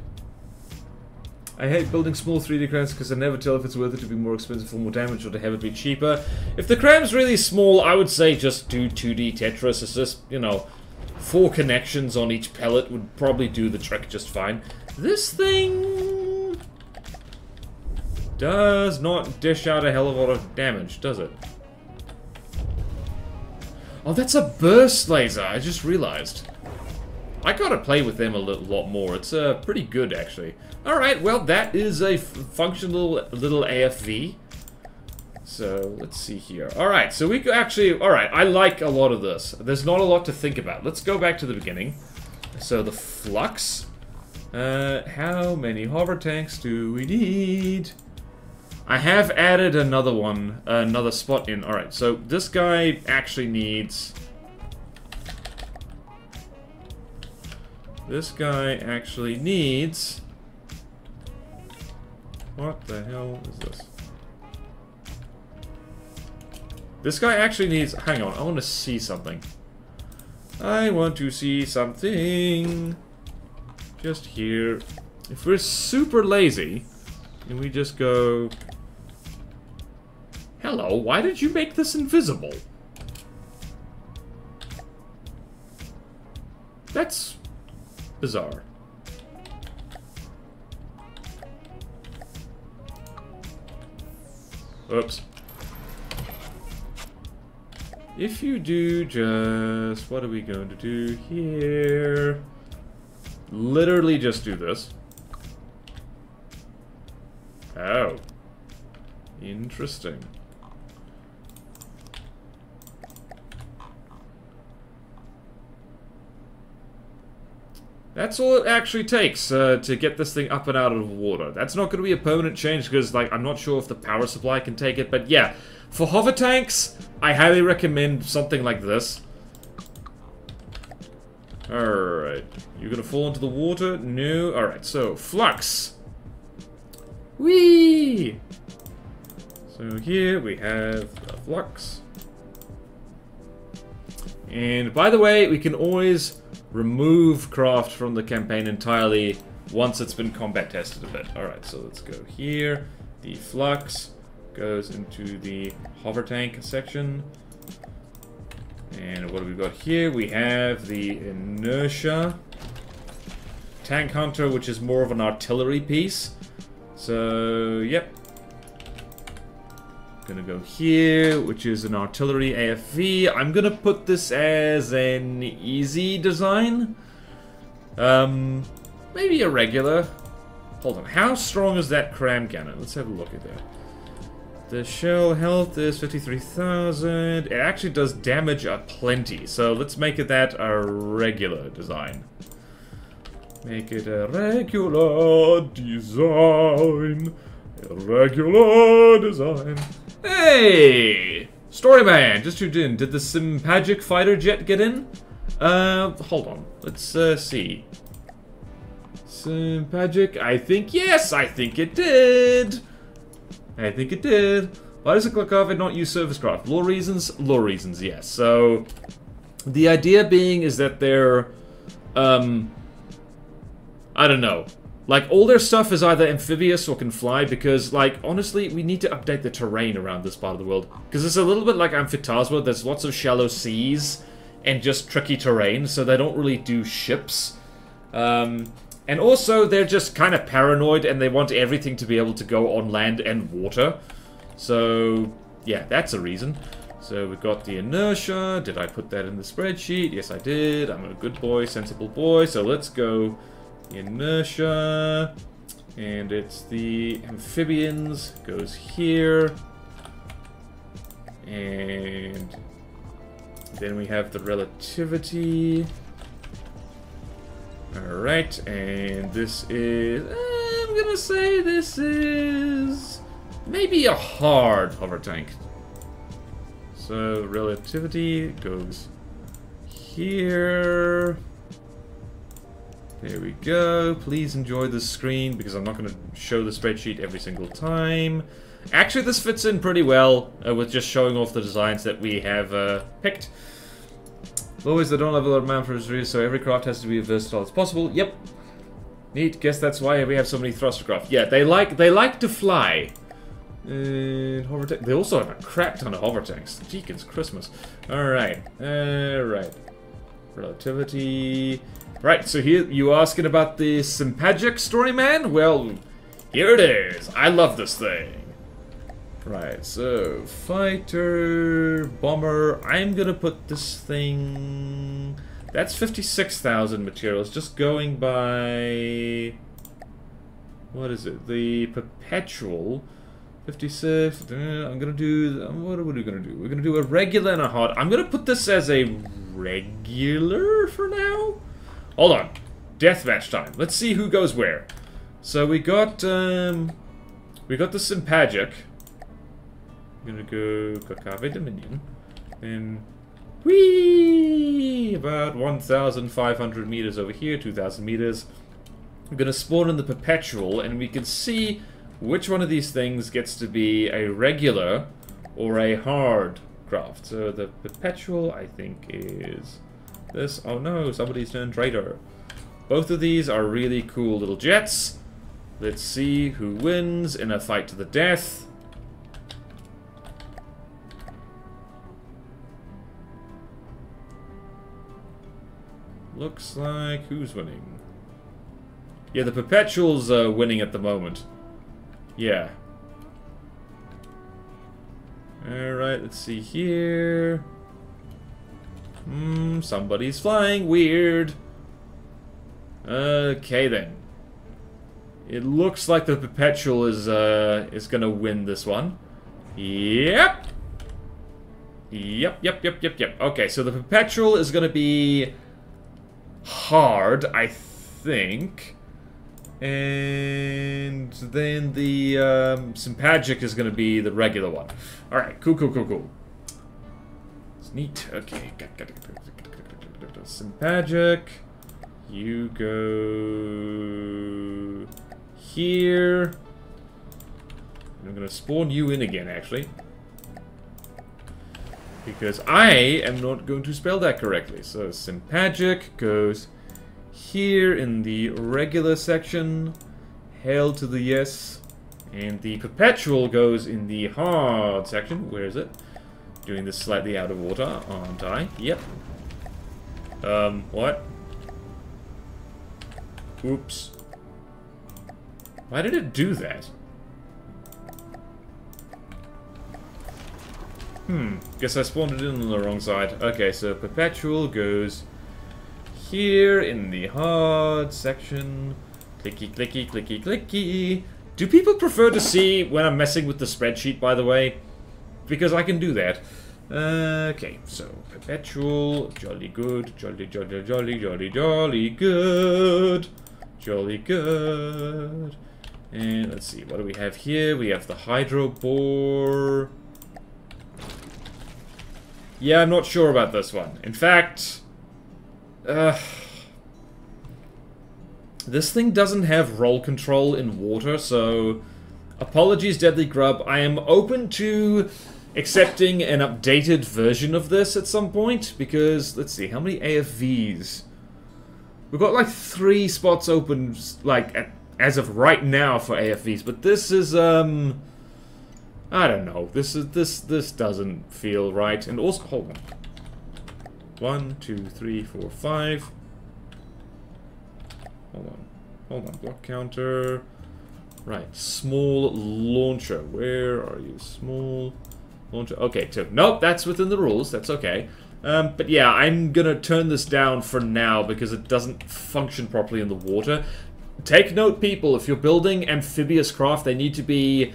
I hate building small 3D crams because I never tell if it's worth it to be more expensive for more damage or to have it be cheaper. If the cram's really small, I would say just do 2D Tetris. It's just, you know, 4 connections on each pellet would probably do the trick just fine. This thing does not dish out a hell of a lot of damage, does it? Oh, that's a burst laser, I just realized. I gotta play with them a lot more. It's pretty good, actually. Alright, well, that is a functional little AFV. So, let's see here. Alright, so we could actually... Alright, I like a lot of this. There's not a lot to think about. Let's go back to the beginning. So, the flux. How many hover tanks do we need? I have added another one, another spot in. Alright, so this guy actually needs... This guy actually needs... What the hell is this? This guy actually needs... Hang on, I want to see something. I want to see something. Just here. If we're super lazy, and we just go... Hello, why did you make this invisible? That's bizarre. Oops. If you do just... What are we going to do here? Literally just do this. Oh. Interesting. That's all it actually takes to get this thing up and out of the water. That's not going to be a permanent change because, like, I'm not sure if the power supply can take it. But yeah, for hover tanks, I highly recommend something like this. Alright. You're going to fall into the water? No. Alright, so, flux. Whee! So here we have the flux. And by the way, we can always remove craft from the campaign entirely once it's been combat tested a bit. Alright, so let's go here. The flux goes into the hover tank section. And what do we got here? We have the inertia. Tank hunter, which is more of an artillery piece. So, yep. Gonna go here, which is an artillery AFV. I'm gonna put this as an easy design. Maybe a regular. Hold on, how strong is that cram cannon? Let's have a look at that. The shell health is 53,000. It actually does damage aplenty, so let's make it that a regular design. Make it a regular design. A regular design. Hey! Storyman, just tuned in. Did the Simpagic fighter jet get in? Hold on. Let's see. Sympagic, I think, yes, I think it did. I think it did. Why does it click off and not use surface craft? Lore reasons? Lore reasons, yes. So, the idea being is that they're, I don't know. Like, all their stuff is either amphibious or can fly because, like, honestly, we need to update the terrain around this part of the world. Because it's a little bit like Amphitasma, there's lots of shallow seas and just tricky terrain, so they don't really do ships. And also, they're just kind of paranoid and they want everything to be able to go on land and water. So, yeah, that's a reason. So, we've got the inertia. Did I put that in the spreadsheet? Yes, I did. I'm a good boy, sensible boy. So, let's go inertia. And it's the amphibians. Goes here. And then we have the relativity. Alright, and this is... I'm gonna say this is... maybe a hard hover tank. So, relativity goes here. There we go. Please enjoy the screen, because I'm not gonna show the spreadsheet every single time. Actually, this fits in pretty well with just showing off the designs that we have picked. Always, they don't have a lot of manpower, so every craft has to be as versatile as possible. Yep. Neat. Guess that's why we have so many thruster craft. Yeah, they like to fly. And hover tank. They also have a crap ton of hover tanks. Jeekins Christmas. Alright. Alright. Relativity. Right, so here you asking about the Sympagic story, man? Well, here it is. I love this thing. Right, so fighter, bomber. I'm gonna put this thing. That's 56,000 materials. Just going by. What is it? The perpetual. 56. I'm gonna do. What are we gonna do? We're gonna do a regular and a hard. I'm gonna put this as a regular for now. Hold on. Deathmatch time. Let's see who goes where. So we got the Sympagic. I'm gonna go Kakave Dominion. Then whee! About 1,500 meters over here, 2,000 meters. I'm gonna spawn in the Perpetual, and we can see which one of these things gets to be a regular or a hard craft. So the Perpetual, I think, is this. Oh no, somebody's turned traitor. Both of these are really cool little jets. Let's see who wins in a fight to the death. Looks like who's winning? Yeah, the Perpetual's winning at the moment. Yeah. Alright, let's see here. Somebody's flying. Weird. Okay then. It looks like the Perpetual is gonna win this one. Yep. Yep. Okay, so the Perpetual is gonna be hard, I think. And then the Sympagic is gonna be the regular one. Alright, cool. It's neat. Okay. Sympagic. You go here. I'm gonna spawn you in again, actually. Because I am not going to spell that correctly. So Sympagic goes here in the regular section. Hail to the yes. And the Perpetual goes in the hard section. Where is it? Doing this slightly out of order, aren't I? Yep. What? Oops. Why did it do that? Guess I spawned it in on the wrong side. Okay, so Perpetual goes here in the hard section. Clicky. Do people prefer to see when I'm messing with the spreadsheet, by the way? Because I can do that. Okay, so Perpetual, jolly good, jolly good. Jolly good. And let's see, what do we have here? We have the Hydro Bore. Yeah, I'm not sure about this one. In fact, This thing doesn't have roll control in water, so apologies, Deadly Grub. I am open to accepting an updated version of this at some point, because, let's see, how many AFVs? We've got like 3 spots open, like, as of right now for AFVs, but this is, I don't know. This doesn't feel right. And also, hold on. 1, 2, 3, 4, 5. Hold on. Block counter. Right. Small launcher. Where are you? Small launcher. Okay, 2. Nope, that's within the rules. That's okay. But yeah, I'm gonna turn this down for now because it doesn't function properly in the water. Take note, people, if you're building amphibious craft, they need to be...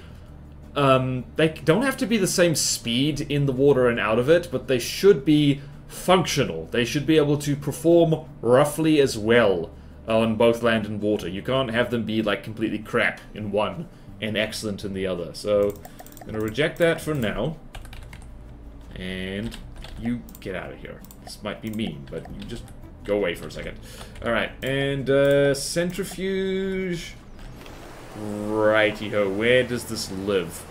they don't have to be the same speed in the water and out of it, but they should be functional. They should be able to perform roughly as well on both land and water. You can't have them be, like, completely crap in one and excellent in the other. So, I'm gonna reject that for now. And you get out of here. This might be mean, but you just go away for a second. Alright, and centrifuge. Righty-ho, where does this live?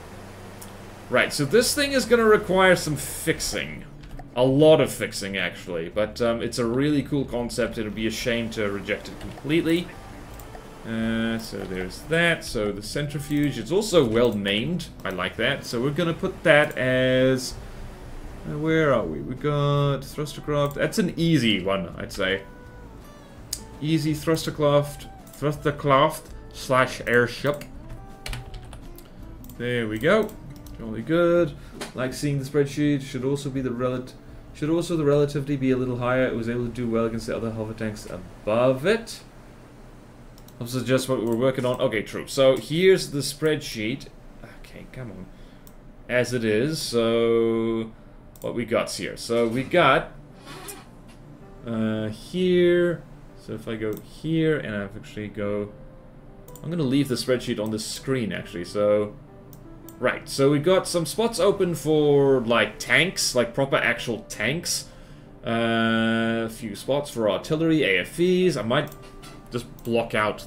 Right, so this thing is going to require some fixing. A lot of fixing, actually. But it's a really cool concept. It would be a shame to reject it completely. So there's that. So the centrifuge, it's also well named. I like that. So we're going to put that as... where are we? We got thrustercraft. That's an easy one, I'd say. Easy thrustercraft / airship. There we go. Jolly good. Like seeing the spreadsheet. Should also the relativity be a little higher. It was able to do well against the other hover tanks above it. Also just what we're working on. Okay, true. So here's the spreadsheet. Okay, come on. As it is. So what we got here? So we got here. So if I go here and I actually go... I'm going to leave the spreadsheet on the screen, actually, so... Right, so we got some spots open for, like, tanks, like proper actual tanks. A few spots for artillery, AFVs. I might just block out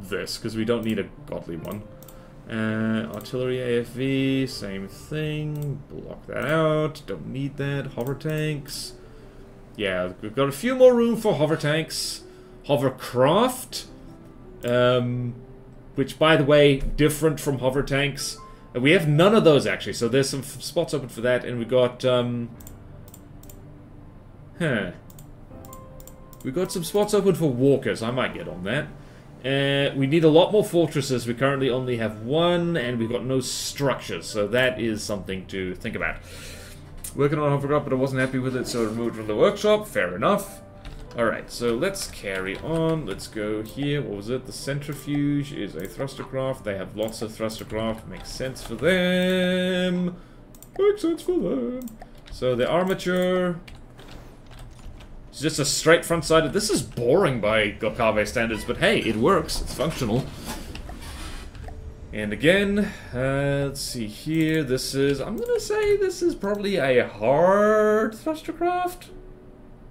this, because we don't need a godly one. Artillery, AFV, same thing. Block that out. Don't need that. Hover tanks. Yeah, we've got a few more room for hover tanks. Hovercraft. Which, by the way, different from hover tanks. We have none of those, actually, so there's some spots open for that, and we got, we got some spots open for walkers. I might get on that. We need a lot more fortresses. We currently only have 1, and we've got no structures, so that is something to think about. Working on hovercraft, but I wasn't happy with it, so I removed it from the workshop. Fair enough. Alright, so let's carry on. Let's go here. What was it? The centrifuge is a thrustercraft. They have lots of thrustercraft. Makes sense for them. Makes sense for them. So the armature... It's just a straight front-sided... This is boring by Glakave standards, but hey, it works. It's functional. And again, let's see here. This is... I'm gonna say this is probably a hard thrustercraft.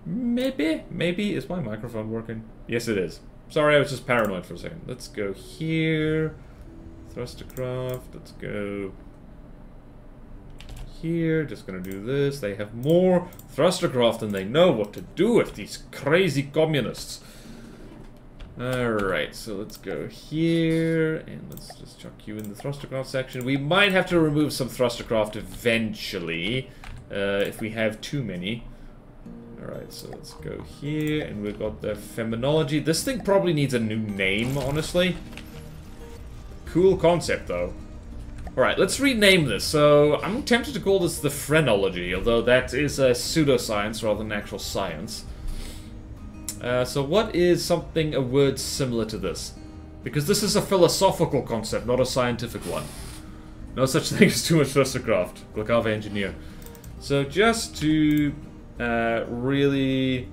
Maybe. Is my microphone working? Yes, it is. Sorry, I was just paranoid for a second. Let's go here. Thrustercraft. Let's go here. Just gonna do this. They have more thrustercraft than they know what to do with, these crazy communists. Alright, so let's go here. And let's just chuck you in the thrustercraft section. We might have to remove some thrustercraft eventually. If we have too many. Alright, so let's go here, and we've got the Feminology. This thing probably needs a new name, honestly. Cool concept, though. Alright, let's rename this. So, I'm tempted to call this the Phrenology, although that is a pseudoscience rather than actual science. So what is a word similar to this? Because this is a philosophical concept, not a scientific one. No such thing as too much thrustercraft. Glakave engineer. So just to... really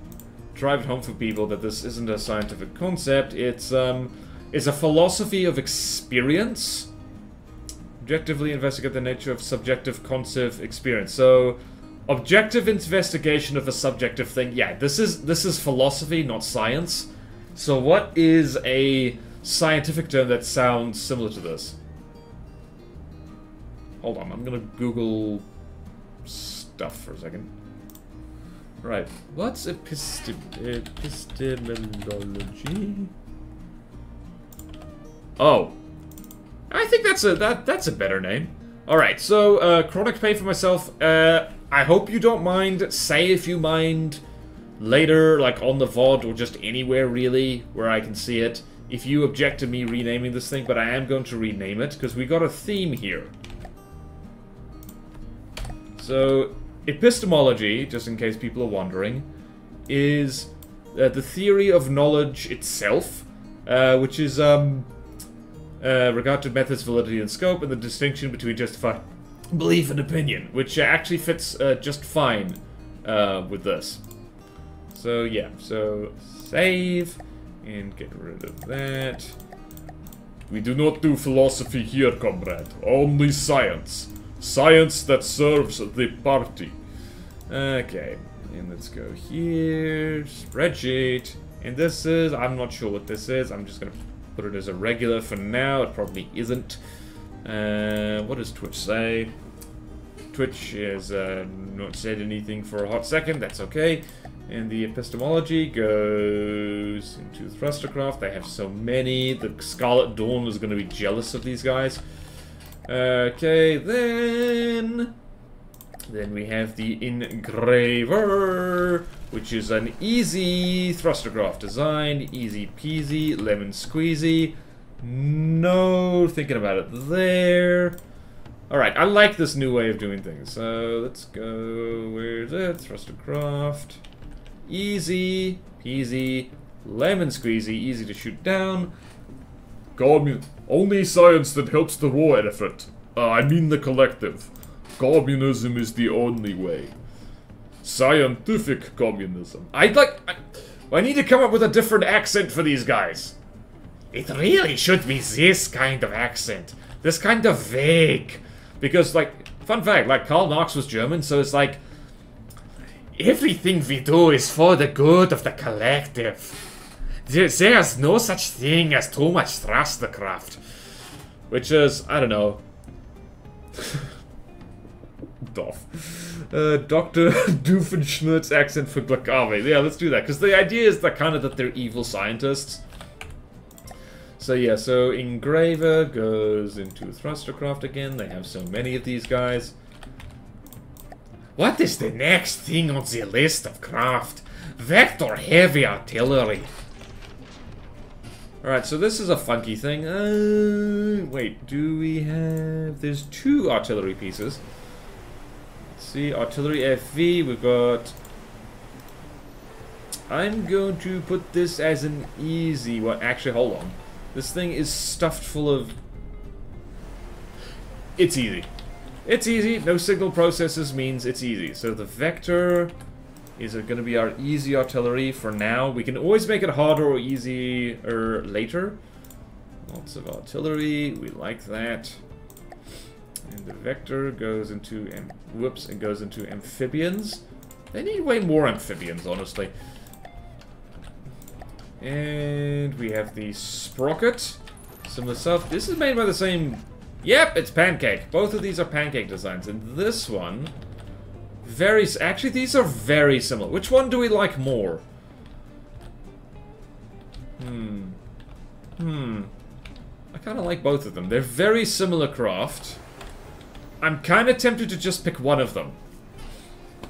drive it home for people that this isn't a scientific concept. It's a philosophy of experience. Objectively investigate the nature of subjective concept experience. So, objective investigation of a subjective thing. Yeah, this is philosophy, not science. So what is a scientific term that sounds similar to this? Hold on, I'm gonna Google stuff for a second. Right, what's epistemology? Oh, I think that's a better name. All right, so chronic pain for myself. I hope you don't mind. Say if you mind later, like on the VOD or just anywhere really where I can see it. If you object to me renaming this thing, but I am going to rename it because we got a theme here. So, epistemology, just in case people are wondering, is the theory of knowledge itself, which is regard to methods, validity, and scope, and the distinction between justified belief and opinion, which actually fits just fine with this. So, yeah, so save and get rid of that. We do not do philosophy here, comrade, only science. Science that serves the party. Okay, and let's go here, spreadsheet, and this is, I'm not sure what this is, I'm just gonna put it as a regular for now, it probably isn't. What does Twitch say? Twitch has not said anything for a hot second, that's okay. And the epistemology goes into Thrustercraft, they have so many, the Scarlet Dawn is gonna be jealous of these guys. Okay, then we have the Engraver, which is an easy Thrustercraft design, easy peasy, lemon squeezy. No thinking about it there. Alright, I like this new way of doing things. So let's go, where's it? Thrustercraft. Easy peasy, lemon squeezy, easy to shoot down. Only science that helps the war effort. I mean the collective. Communism is the only way. Scientific communism. I need to come up with a different accent for these guys. It really should be this kind of accent. This kind of vague. Because, like, fun fact, like, Karl Marx was German, so it's like, everything we do is for the good of the collective. There's no such thing as too much Thrustercraft. Which is, I don't know. Doff. Dr. Doofenschnurz accent for Glakave. Yeah, let's do that. Because the idea is that kind of that they're evil scientists. So yeah, so Engraver goes into Thrustercraft again. They have so many of these guys. What is the next thing on the list of craft? Vector heavy artillery. Alright, so this is a funky thing. Wait, do we have... There's 2 artillery pieces. Let's see, artillery FV, we've got... I'm going to put this as an easy one. Actually, hold on. This thing is stuffed full of... It's easy. It's easy. No signal processes means it's easy. So the Vector... is it going to be our easy artillery for now? We can always make it harder or easier later. Lots of artillery. We like that. And the Vector goes into... Whoops, it goes into amphibians. They need way more amphibians, honestly. And we have the Sprocket. Similar stuff. This is made by the same... Yep, it's Pancake. Both of these are Pancake designs. And this one... Actually, these are very similar. Which one do we like more? I kind of like both of them. They're very similar craft. I'm kind of tempted to just pick one of them.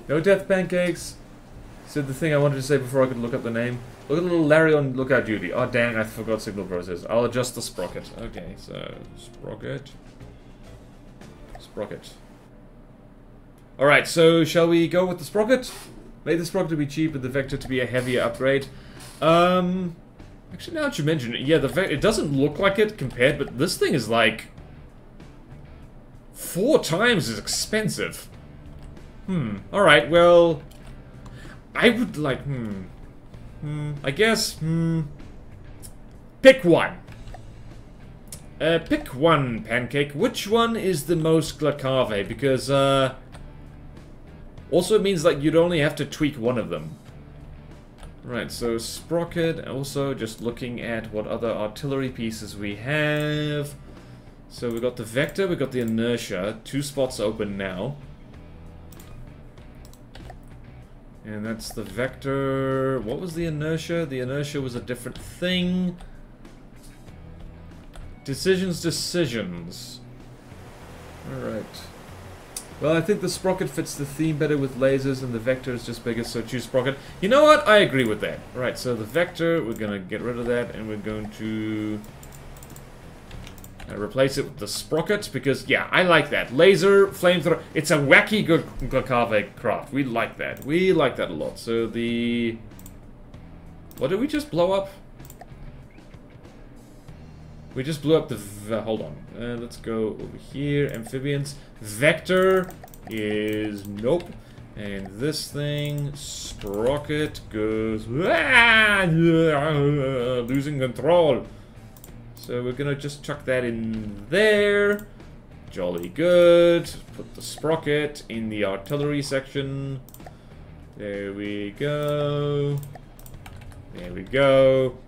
No death pancakes. Said the thing I wanted to say before I could look up the name. Look at little Larry on lookout duty. Oh dang, I forgot signal process. I'll adjust the sprocket. Okay, so sprocket. Sprocket. Alright, so shall we go with the sprocket? Make the sprocket to be cheap and the Vector to be a heavier upgrade. Actually, now that you mention it, yeah, it doesn't look like it compared, but this thing is like 4 times as expensive. Alright, well, I would like, I guess, pick one. Pick one, Pancake. Which one is the most Glacave? Because, also it means like you'd only have to tweak one of them. Right, so Sprocket, also just looking at what other artillery pieces we have. So we got the Vector, we got the Inertia, 2 spots open now. And that's the Vector. What was the Inertia? The Inertia was a different thing. Decisions. Alright. Well, I think the Sprocket fits the theme better with lasers, and the Vector is just bigger, so choose Sprocket. You know what? I agree with that. Right, so the Vector, we're gonna get rid of that, and we're going to replace it with the Sprocket, because, yeah, I like that. Laser, flamethrower, it's a wacky good Glakave craft. We like that. We like that a lot. So the... What did we just blow up? We just blew up the... hold on. Let's go over here. Amphibians. Vector is... Nope. And this thing, Sprocket, goes... losing control. So we're gonna just chuck that in there. Jolly good. Put the Sprocket in the artillery section. There we go. There we go.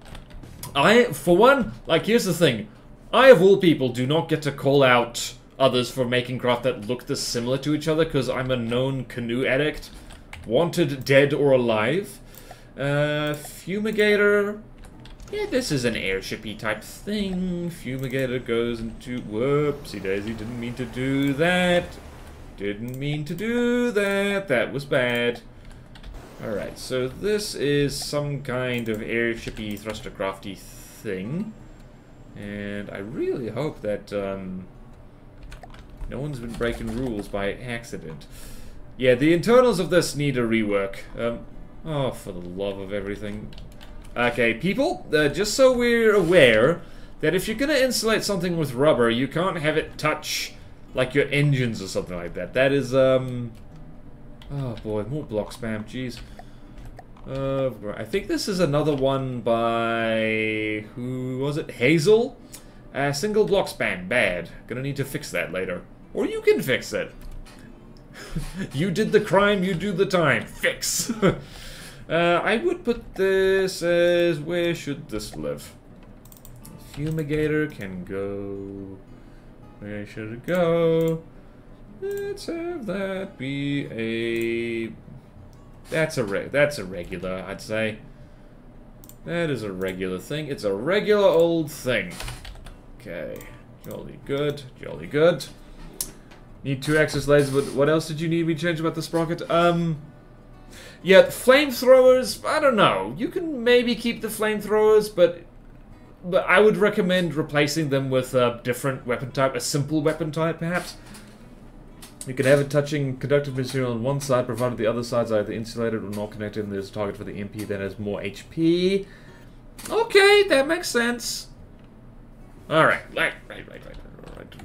For one, like, here's the thing. I, of all people, do not get to call out others for making craft that look this similar to each other, because I'm a known canoe addict. Wanted dead or alive. Fumigator. Yeah, this is an airshipy type thing. Fumigator goes into... Whoopsie daisy, didn't mean to do that. Didn't mean to do that. That was bad. Alright, so this is some kind of airshipy thrustercrafty thing. And I really hope that no one's been breaking rules by accident. Yeah, the internals of this need a rework. Oh, for the love of everything. Okay, people, just so we're aware that if you're going to insulate something with rubber, you can't have it touch, like, your engines or something like that. That is, oh boy, more block spam, jeez. I think this is another one by... who was it? Hazel? Single block spam, bad. Gonna need to fix that later. Or you can fix it. You did the crime, you do the time. Fix! I would put this as... where should this live? Fumigator can go... where should it go? Let's have that be a... That's a regular, I'd say. That is a regular thing. It's a regular old thing. Okay. Jolly good. Jolly good. Need 2 access lasers, but what else did you need me to change about the Sprocket? Yeah, flamethrowers, I don't know. You can maybe keep the flamethrowers, but I would recommend replacing them with a different weapon type, a simple weapon type, perhaps. You can have it touching conductive material on one side, provided the other side's either insulated or not connected, and there's a target for the MP that has more HP. Okay, that makes sense. Alright, right.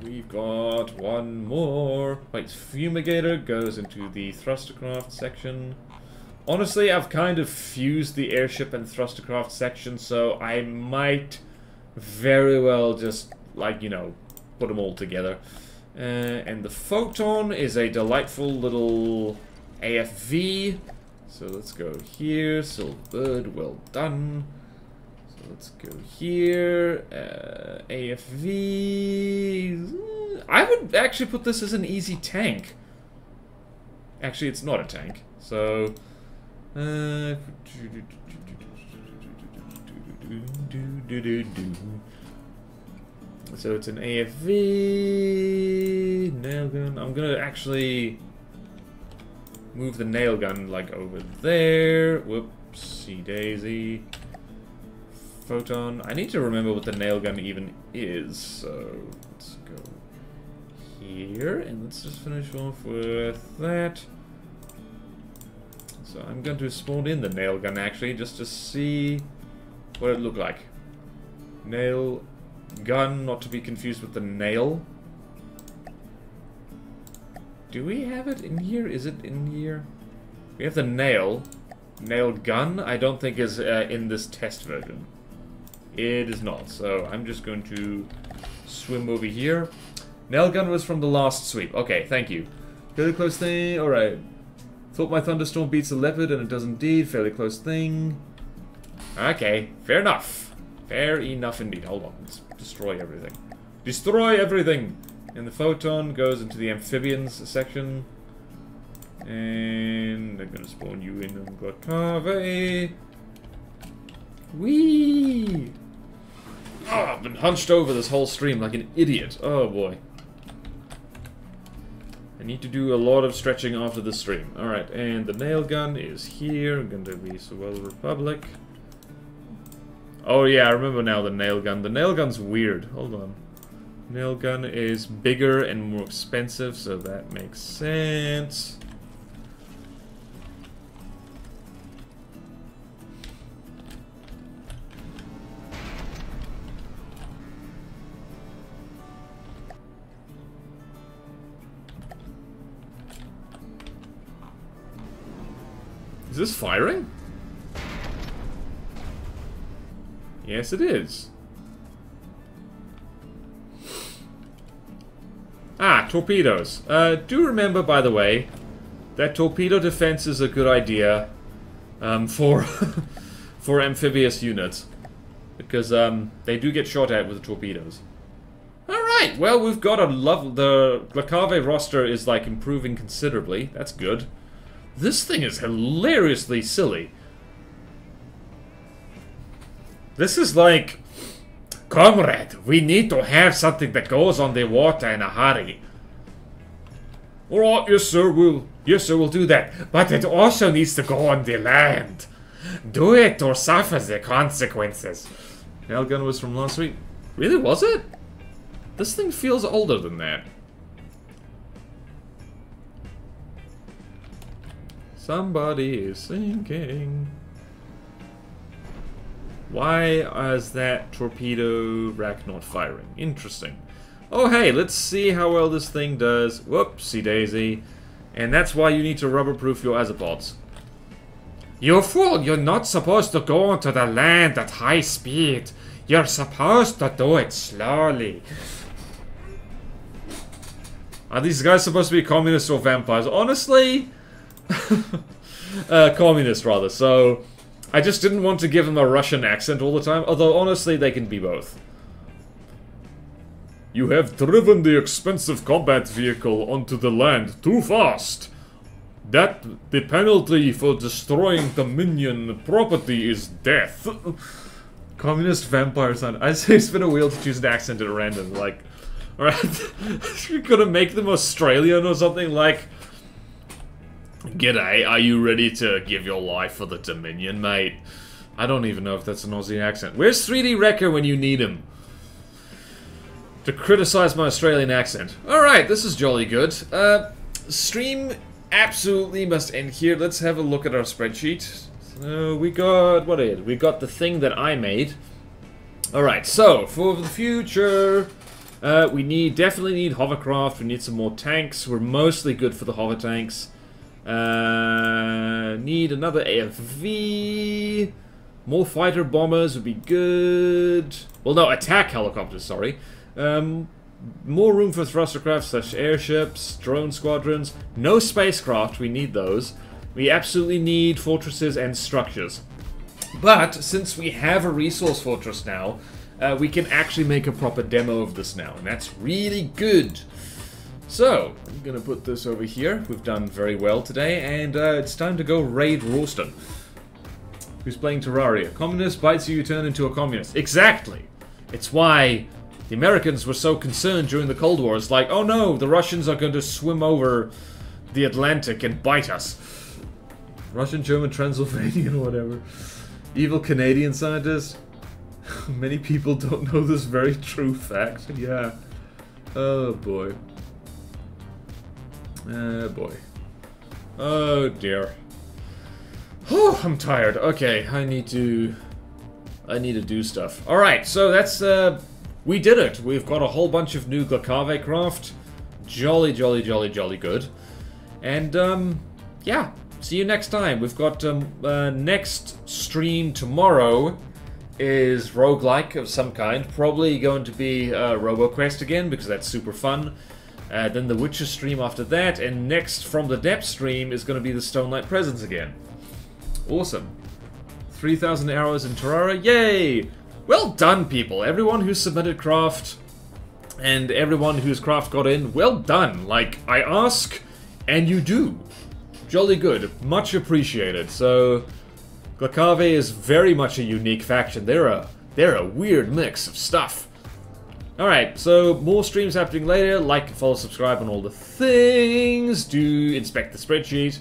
We've got one more. Wait, Fumigator goes into the Thrustercraft section. Honestly, I've kind of fused the airship and Thrustercraft section, so I might very well just, like, you know, put them all together. And the Photon is a delightful little AFV. So let's go here. Silverbird, well done. So let's go here. AFV. I would actually put this as an easy tank. Actually, it's not a tank. So... so it's an AFV nail gun. I'm gonna actually move the nail gun like over there. Whoopsie daisy. Photon. I need to remember what the nail gun even is. So let's go here and let's just finish off with that. So I'm going to spawn in the nail gun actually just to see what it looked like. Nail gun, not to be confused with the nail. Do we have it in here? Is it in here? We have the nail. Nail gun, I don't think is in this test version. It is not, so I'm just going to swim over here. Nail gun was from the last sweep. Okay, thank you. Fairly close thing, alright. Thought my thunderstorm beats a leopard, and it does indeed. Fairly close thing. Okay, fair enough. Fair enough indeed. Hold on, let's destroy everything. Destroy everything! And the photon goes into the amphibians section. And I'm gonna spawn you in on Glacave. Whee! Oh, I've been hunched over this whole stream like an idiot. Oh boy. I need to do a lot of stretching after the stream. Alright, and the nail gun is here. I'm going to be Swell Republic. Oh yeah, I remember now the nail gun. The nail gun's weird. Hold on. Nail gun is bigger and more expensive, so that makes sense. Is this firing? Yes, it is. Ah, torpedoes. Do remember, by the way, that torpedo defense is a good idea for for amphibious units, because they do get shot at with torpedoes. All right, well, we've got a the Glacave roster is like improving considerably. That's good. This thing is hilariously silly. This is like, comrade, we need to have something that goes on the water in a hurry. Alright, yes sir, we'll do that. But it also needs to go on the land. Do it or suffer the consequences. Haugen was from last week. Really, was it? This thing feels older than that. Somebody is sinking. Why is that torpedo rack not firing? Interesting. Oh hey, let's see how well this thing does. Whoopsie daisy. And that's why you need to rubber-proof your isopods. You fool! You're not supposed to go onto the land at high speed. You're supposed to do it slowly. Are these guys supposed to be communists or vampires? Honestly... communist rather, so I just didn't want to give them a Russian accent all the time, although honestly they can be both. You have driven the expensive combat vehicle onto the land too fast. That the penalty for destroying Dominion property is death. Communist vampire son. I say spin a wheel to choose an accent at random, like, alright. You're gonna make them Australian or something like, g'day, are you ready to give your life for the Dominion, mate? I don't even know if that's an Aussie accent. Where's 3D Wrecker when you need him? To criticize my Australian accent. Alright, this is jolly good. Stream absolutely must end here. Let's have a look at our spreadsheet. So, we got... what is it? We got the thing that I made. Alright, so, for the future... we definitely need hovercraft. We need some more tanks. We're mostly good for the hover tanks. Need another AFV. More fighter bombers would be good. Well, no, attack helicopters, sorry. More room for thrustercraft / airships, drone squadrons. No spacecraft, we need those. We absolutely need fortresses and structures. But, since we have a resource fortress now, we can actually make a proper demo of this now, and that's really good. So, I'm gonna put this over here. We've done very well today, and it's time to go raid Rawston. Who's playing Terraria? Communist bites you turn into a communist. Exactly! It's why the Americans were so concerned during the Cold War. It's like, oh no, the Russians are going to swim over the Atlantic and bite us. Russian, German, Transylvanian, whatever. Evil Canadian scientist. Many people don't know this very true fact. Yeah. Oh boy. Oh boy. Oh dear. Oh, I'm tired. Okay, I need to do stuff. Alright, so that's, we did it. We've got a whole bunch of new Glacave craft. Jolly, jolly, jolly, jolly good. And, yeah. See you next time. We've got, next stream tomorrow is roguelike of some kind. Probably going to be, RoboQuest again, because that's super fun. Then the Witcher stream after that, and next from the Depth stream is going to be the Stone Light Presence again. Awesome. 3,000 arrows in Terraria. Yay! Well done, people. Everyone who submitted craft and everyone whose craft got in, well done. Like, I ask, and you do. Jolly good. Much appreciated. So, Glakave is very much a unique faction. They're a weird mix of stuff. Alright, so more streams happening later. Like, follow, subscribe on all the things. Do inspect the spreadsheet.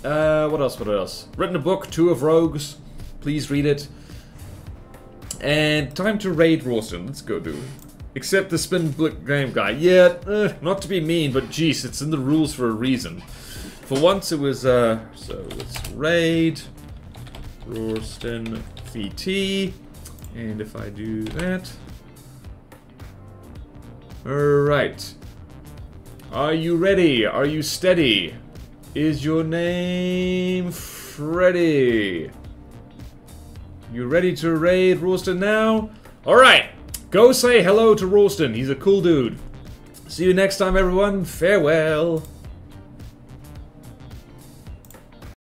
What else? What else? Written a book, 2 of Rogues. Please read it. And time to raid Rawston. Let's go do it. Except the spin blick game guy. Yeah, not to be mean, but jeez, it's in the rules for a reason. For once it was, so let's raid Rawston VT. And if I do that... Alright. Are you ready? Are you steady? Is your name Freddy? You ready to raid Rawston now? Alright. Go say hello to Rawston. He's a cool dude. See you next time, everyone. Farewell.